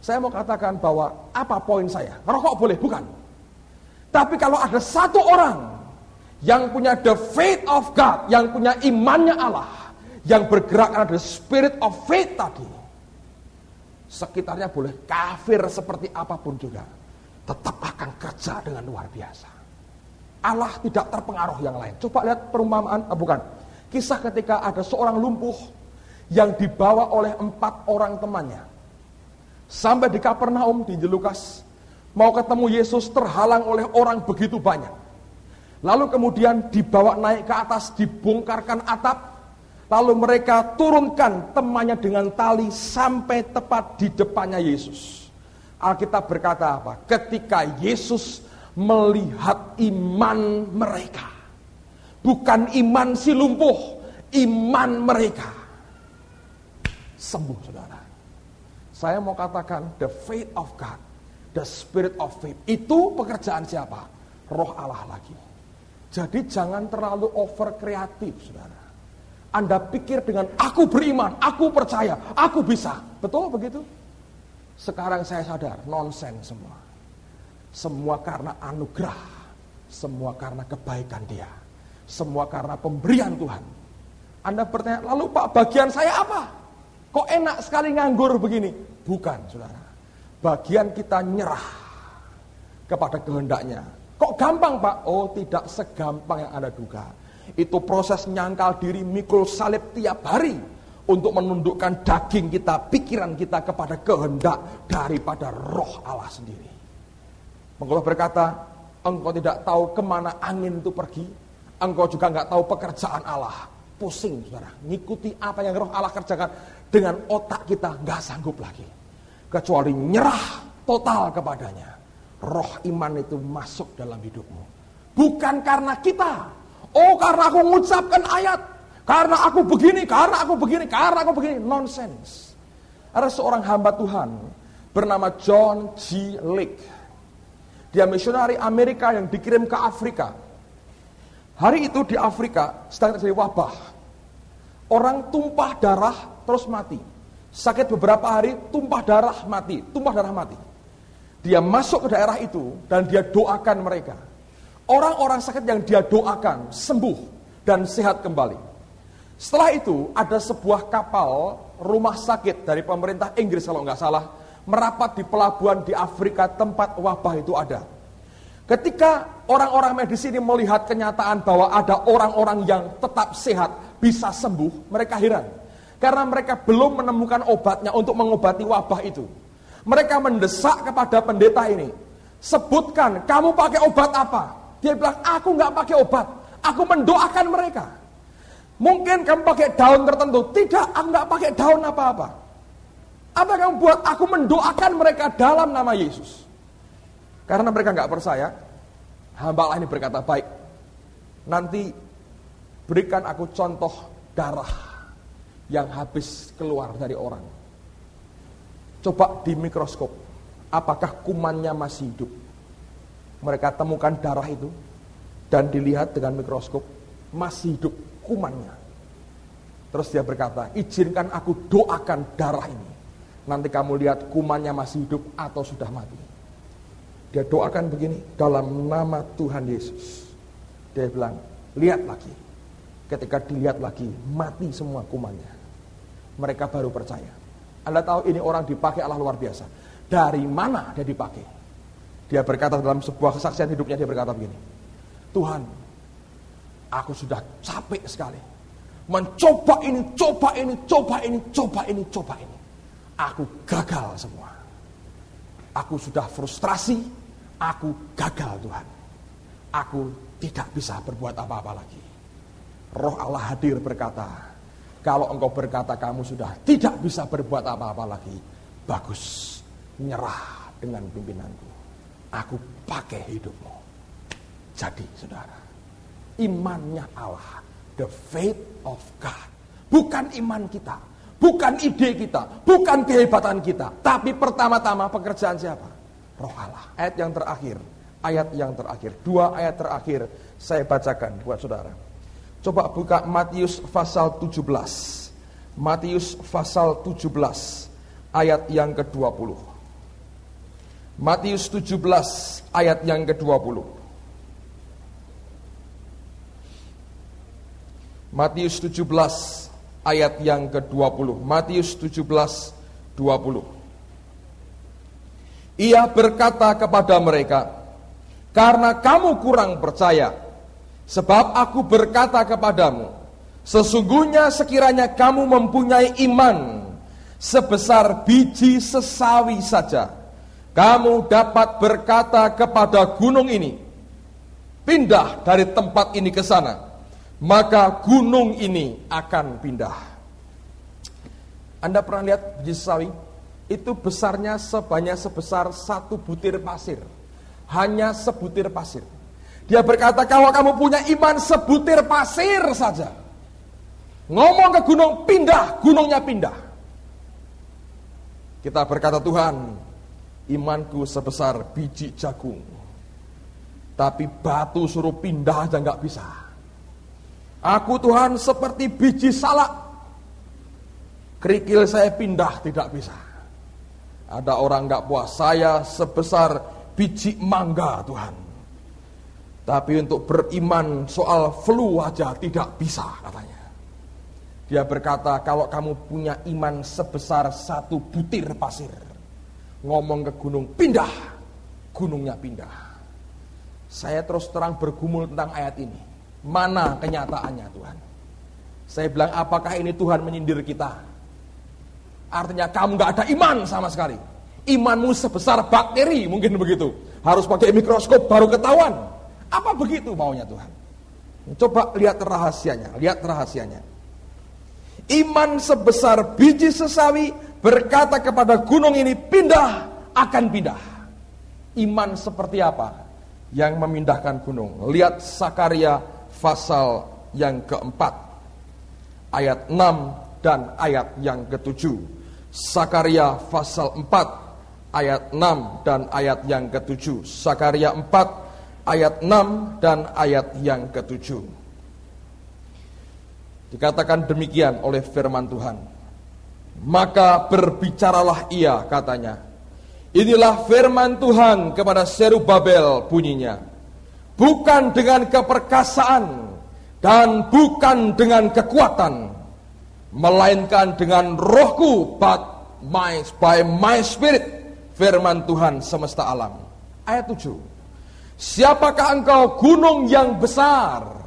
Saya mau katakan bahwa apa poin saya? Ngerokok boleh, bukan? Tapi kalau ada satu orang yang punya the faith of God, yang punya imannya Allah, yang bergerak karena the spirit of faith tadi, sekitarnya boleh kafir seperti apapun juga, tetap akan kerja dengan luar biasa. Allah tidak terpengaruh yang lain. Coba lihat perumpamaan, kisah ketika ada seorang lumpuh yang dibawa oleh 4 orang temannya. Sampai di Kapernaum di Lukas, mau ketemu Yesus terhalang oleh orang begitu banyak. Lalu kemudian dibawa naik ke atas, dibongkarkan atap. Lalu mereka turunkan temannya dengan tali sampai tepat di depannya Yesus. Alkitab berkata apa? Ketika Yesus melihat iman mereka, bukan iman si lumpuh, iman mereka, sembuh, saudara. Saya mau katakan the faith of God, the spirit of faith, itu pekerjaan siapa? Roh Allah lagi. Jadi jangan terlalu over kreatif, saudara. Anda pikir dengan aku beriman, aku percaya, aku bisa. Betul begitu? Sekarang saya sadar, nonsens semua. Semua karena anugerah, semua karena kebaikan Dia, semua karena pemberian Tuhan. Anda bertanya, lalu Pak, bagian saya apa? Kok enak sekali nganggur begini? Bukan, saudara. Bagian kita nyerah kepada kehendaknya. Kok gampang, Pak? Oh, tidak segampang yang Anda duga. Itu proses nyangkal diri, mikul salib tiap hari untuk menundukkan daging kita, pikiran kita kepada kehendak daripada Roh Allah sendiri. Engkau berkata, engkau tidak tahu kemana angin itu pergi, engkau juga nggak tahu pekerjaan Allah. Pusing, saudara, ngikuti apa yang Roh Allah kerjakan dengan otak kita nggak sanggup lagi, kecuali nyerah total kepadanya. Roh iman itu masuk dalam hidupmu, bukan karena kita. Oh, karena aku mengucapkan ayat, karena aku begini, karena aku begini, karena aku begini. Nonsense. Ada seorang hamba Tuhan bernama John G. Lake. Dia misionari Amerika yang dikirim ke Afrika. Hari itu di Afrika sedang terjadi wabah. Orang tumpah darah terus mati. Sakit beberapa hari, tumpah darah mati. Dia masuk ke daerah itu dan dia doakan mereka. Orang-orang sakit yang dia doakan sembuh dan sehat kembali. Setelah itu ada sebuah kapal rumah sakit dari pemerintah Inggris kalau nggak salah merapat di pelabuhan di Afrika tempat wabah itu ada. Ketika orang-orang medis ini melihat kenyataan bahwa ada orang-orang yang tetap sehat bisa sembuh, mereka heran karena mereka belum menemukan obatnya untuk mengobati wabah itu. Mereka mendesak kepada pendeta ini, sebutkan kamu pakai obat apa? Dia bilang, aku nggak pakai obat, aku mendoakan mereka. Mungkin kamu pakai daun tertentu. Tidak, aku nggak pakai daun apa-apa. Apa kamu buat? Aku mendoakan mereka dalam nama Yesus. Karena mereka nggak percaya, hamba Allah ini berkata, baik, nanti berikan aku contoh darah yang habis keluar dari orang. Coba di mikroskop, apakah kumannya masih hidup? Mereka temukan darah itu dan dilihat dengan mikroskop, masih hidup kumannya. Terus dia berkata, izinkan aku doakan darah ini. Nanti kamu lihat kumannya masih hidup atau sudah mati. Dia doakan begini, dalam nama Tuhan Yesus. Dia bilang, lihat lagi. Ketika dilihat lagi, mati semua kumannya. Mereka baru percaya. Anda tahu ini orang dipakai Allah luar biasa. Dari mana dia dipakai? Dia berkata dalam sebuah kesaksian hidupnya, dia berkata begini, Tuhan, aku sudah capek sekali. Mencoba ini, coba ini, coba ini, coba ini, coba ini. Aku gagal semua. Aku sudah frustrasi, aku gagal Tuhan. Aku tidak bisa berbuat apa-apa lagi. Roh Allah hadir berkata, kalau engkau berkata kamu sudah tidak bisa berbuat apa-apa lagi, bagus, nyerah dengan pimpinanku. Aku pakai hidupmu. Jadi saudara, imannya Allah, the faith of God, bukan iman kita, bukan ide kita, bukan kehebatan kita, tapi pertama-tama pekerjaan siapa? Roh Allah. Ayat yang terakhir, 2 ayat terakhir saya bacakan buat saudara. Coba buka Matius pasal 17. Matius pasal 17 ayat yang ke-20. Matius 17 ayat yang ke-20. Matius 17 ayat yang ke-20. Matius 17 20. Ia berkata kepada mereka, karena kamu kurang percaya, sebab aku berkata kepadamu, sesungguhnya sekiranya kamu mempunyai iman sebesar biji sesawi saja, kamu dapat berkata kepada gunung ini, pindah dari tempat ini ke sana, maka gunung ini akan pindah. Anda pernah lihat biji sesawi? Itu besarnya sebesar satu butir pasir. Hanya sebutir pasir. Dia berkata, kalau kamu punya iman sebutir pasir saja, ngomong ke gunung, pindah, gunungnya pindah. Kita berkata, Tuhan, imanku sebesar biji jagung, tapi batu suruh pindah aja gak bisa. Aku Tuhan seperti biji salak, kerikil saya pindah tidak bisa. Ada orang gak puas, saya sebesar biji mangga Tuhan, tapi untuk beriman soal flu aja tidak bisa katanya. Dia berkata, kalau kamu punya iman sebesar satu butir pasir, ngomong ke gunung, pindah, gunungnya pindah. Saya terus terang bergumul tentang ayat ini. Mana kenyataannya Tuhan? Saya bilang, apakah ini Tuhan menyindir kita? Artinya kamu gak ada iman sama sekali. Imanmu sebesar bakteri, mungkin begitu. Harus pakai mikroskop baru ketahuan. Apa begitu maunya Tuhan? Coba lihat rahasianya, Iman sebesar biji sesawi berkata kepada gunung ini, pindah, akan pindah. Iman seperti apa yang memindahkan gunung? Lihat Sakaria pasal yang keempat, ayat 6 dan ayat yang ke-7. Sakaria pasal 4 ayat 6 dan ayat yang ke-7. Sakaria 4 ayat 6 dan ayat yang ke-7. Dikatakan demikian oleh firman Tuhan. Maka berbicaralah ia, katanya, inilah firman Tuhan kepada Zerubabel, bunyinya, bukan dengan keperkasaan dan bukan dengan kekuatan, melainkan dengan rohku, by my spirit, firman Tuhan semesta alam. Ayat 7. Siapakah engkau gunung yang besar?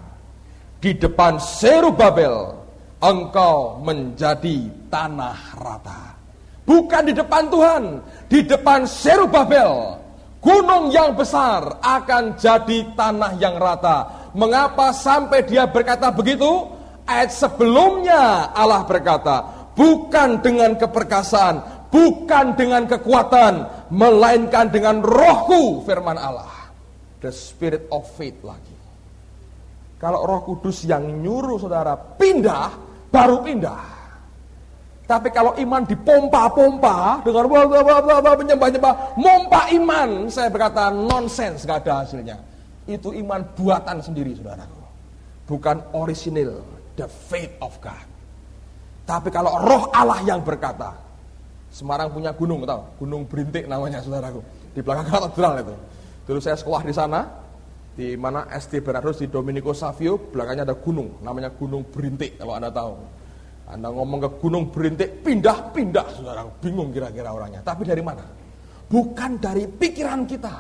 Di depan Zerubabel engkau menjadi tanah rata. Bukan di depan Tuhan, di depan Zerubabel, gunung yang besar akan jadi tanah yang rata. Mengapa sampai dia berkata begitu? Ayat sebelumnya Allah berkata, bukan dengan keperkasaan, bukan dengan kekuatan, melainkan dengan rohku, firman Allah. The spirit of faith lagi. Kalau Roh Kudus yang nyuruh saudara pindah, baru pindah. Tapi kalau iman dipompa-pompa dengan menyembah-nyembah, mompa iman, saya berkata nonsens, gak ada hasilnya. Itu iman buatan sendiri, saudaraku. Bukan orisinil, the faith of God. Tapi kalau Roh Allah yang berkata, Semarang punya gunung, tahu? Gunung Berintik namanya, saudaraku. Di belakang katedral itu. Dulu saya sekolah di sana, di mana SD Bernardus di Domenico Savio, belakangnya ada gunung, namanya Gunung Berintik, kalau Anda tahu. Anda ngomong ke Gunung Berintik, pindah, saudara, bingung kira-kira orangnya. Tapi dari mana? Bukan dari pikiran kita,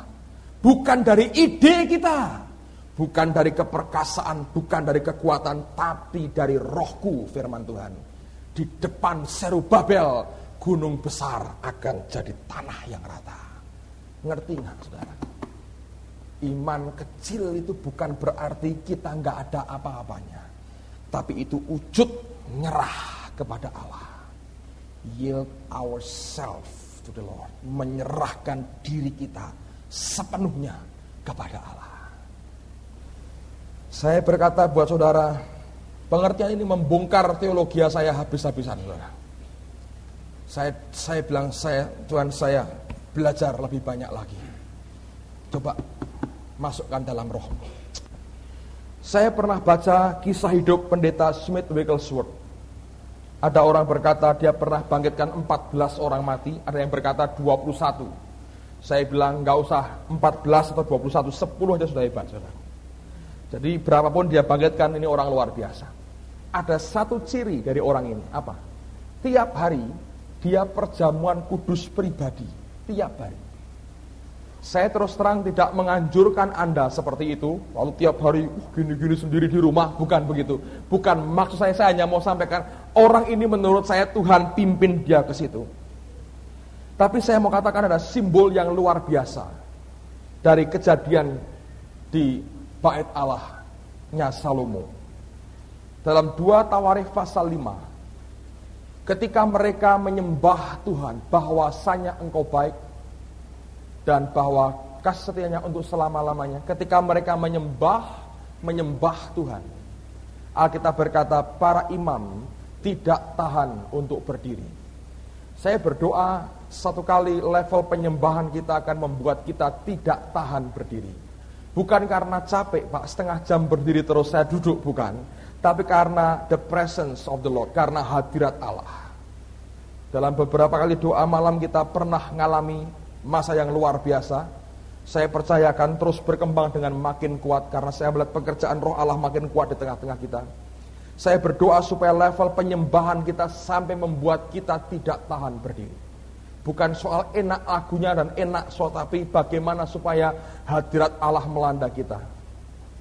bukan dari ide kita, bukan dari keperkasaan, bukan dari kekuatan, tapi dari rohku, firman Tuhan. Di depan Zerubabel, gunung besar akan jadi tanah yang rata. Ngerti nggak, saudara? Iman kecil itu bukan berarti kita nggak ada apa-apanya, tapi itu wujud nyerah kepada Allah. Yield ourselves to the Lord, menyerahkan diri kita sepenuhnya kepada Allah. Saya berkata buat saudara, pengertian ini membongkar teologi saya habis-habisan, saudara. Saya bilang, Tuhan, saya belajar lebih banyak lagi. Coba masukkan dalam roh. Saya pernah baca kisah hidup pendeta Smith Wigglesworth. Ada orang berkata dia pernah bangkitkan 14 orang mati, ada yang berkata 21. Saya bilang gak usah 14 atau 21, 10 aja sudah hebat, saudara. Jadi berapapun dia bangkitkan, ini orang luar biasa. Ada satu ciri dari orang ini, apa? Tiap hari dia perjamuan kudus pribadi, tiap hari. Saya terus terang tidak menganjurkan Anda seperti itu, lalu tiap hari gini-gini sendiri di rumah, bukan begitu. Bukan, maksud saya hanya mau sampaikan, orang ini menurut saya Tuhan pimpin dia ke situ. Tapi saya mau katakan ada simbol yang luar biasa dari kejadian di Bait Allahnya Salomo. Dalam 2 Tawarikh pasal 5, ketika mereka menyembah Tuhan, bahwasanya Engkau baik, dan bahwa kasih setianya untuk selama-lamanya. Ketika mereka menyembah Tuhan, Alkitab berkata para imam tidak tahan untuk berdiri. Saya berdoa satu kali level penyembahan kita akan membuat kita tidak tahan berdiri. Bukan karena capek, Pak, setengah jam berdiri terus saya duduk, bukan. Tapi karena the presence of the Lord, karena hadirat Allah. Dalam beberapa kali doa malam kita pernah ngalami masa yang luar biasa. Saya percaya akan terus berkembang dengan makin kuat, karena saya melihat pekerjaan Roh Allah makin kuat di tengah-tengah kita. Saya berdoa supaya level penyembahan kita sampai membuat kita tidak tahan berdiri. Bukan soal enak lagunya dan enak tapi bagaimana supaya hadirat Allah melanda kita.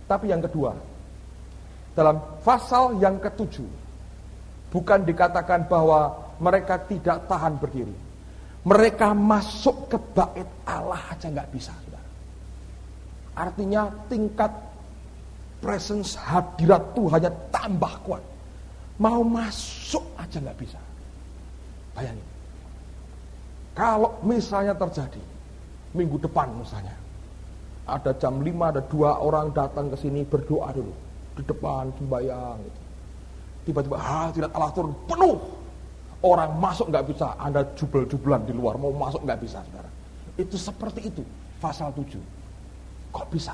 Tapi yang kedua, dalam pasal yang ke-7, bukan dikatakan bahwa mereka tidak tahan berdiri. Mereka masuk ke bait Allah aja nggak bisa, saudara. Artinya tingkat presence hadirat Tuhannya tambah kuat. Mau masuk aja nggak bisa. Bayangin, kalau misalnya terjadi minggu depan misalnya, ada jam 5 ada 2 orang datang ke sini berdoa dulu di depan sembahyang, gitu. Tiba-tiba hadirat Allah turun penuh. Orang masuk nggak bisa, Anda jubel-jubelan di luar, mau masuk nggak bisa, saudara. Itu seperti itu, pasal 7. Kok bisa?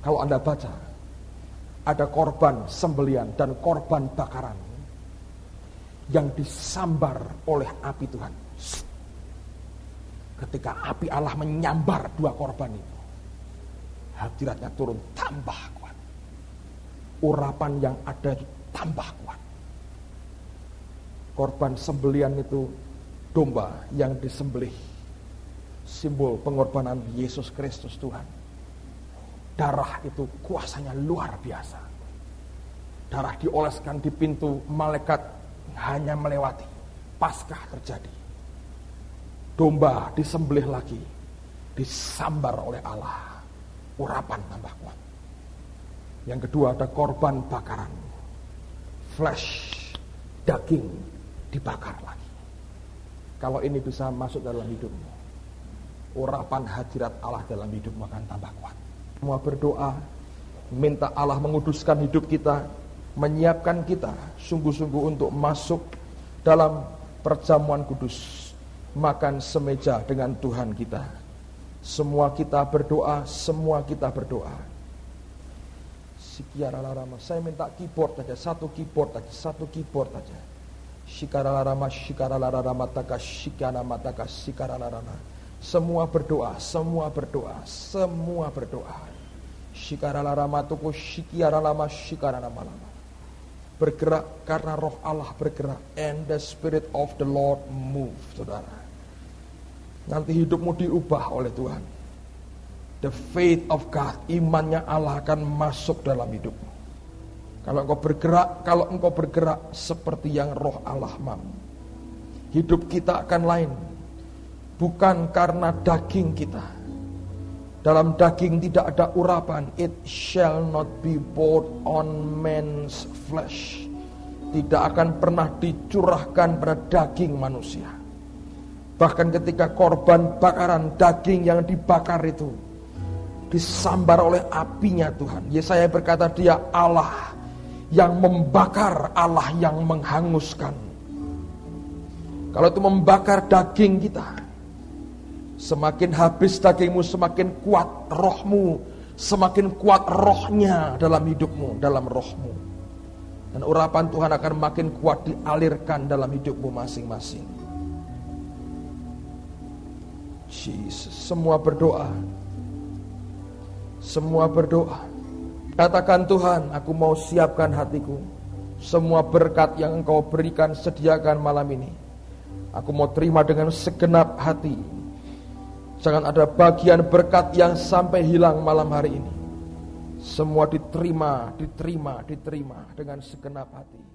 Kalau Anda baca, ada korban sembelian dan korban bakaran yang disambar oleh api Tuhan. Ketika api Allah menyambar 2 korban itu, hadiratnya turun tambah kuat. Urapan yang ada itu tambah kuat. Korban sembelian itu domba yang disembelih, simbol pengorbanan Yesus Kristus Tuhan. Darah itu kuasanya luar biasa. Darah dioleskan di pintu, malaikat hanya melewati. Paskah terjadi. Domba disembelih lagi, disambar oleh Allah. Urapan tambah kuat. Yang kedua ada korban bakaran. Flesh, daging dibakar lagi. Kalau ini bisa masuk dalam hidupmu, urapan hadirat Allah dalam hidupmu akan tambah kuat. Semua berdoa, minta Allah menguduskan hidup kita, menyiapkan kita sungguh-sungguh untuk masuk dalam perjamuan kudus, makan semeja dengan Tuhan kita. Semua kita berdoa, semua kita berdoa. Sikiaralarama, saya minta keyboard saja, satu keyboard saja. Shikaralarama, shikaralarama, taka shikana mataka shikaralarana. Semua berdoa, semua berdoa, semua berdoa. Shikaralarama tuku shikiaralama shikaralama. Bergerak karena roh Allah bergerak, and the spirit of the Lord move, saudara. Nanti hidupmu diubah oleh Tuhan. The faith of God, imannya Allah akan masuk dalam hidupmu. Kalau engkau bergerak seperti yang roh Allah mau, hidup kita akan lain. Bukan karena daging kita. Dalam daging tidak ada urapan. It shall not be poured on man's flesh. Tidak akan pernah dicurahkan pada daging manusia. Bahkan ketika korban bakaran, daging yang dibakar itu disambar oleh apinya Tuhan. Yesaya berkata dia Allah yang membakar, Allah yang menghanguskan. Kalau itu membakar daging kita, semakin habis dagingmu, semakin kuat rohmu, semakin kuat rohnya dalam hidupmu, dalam rohmu. Dan urapan Tuhan akan makin kuat dialirkan dalam hidupmu masing-masing. Jesus, semua berdoa. Semua berdoa. Katakan Tuhan, aku mau siapkan hatiku. Semua berkat yang Engkau berikan, sediakan malam ini. Aku mau terima dengan segenap hati. Jangan ada bagian berkat yang sampai hilang malam hari ini. Semua diterima dengan segenap hati.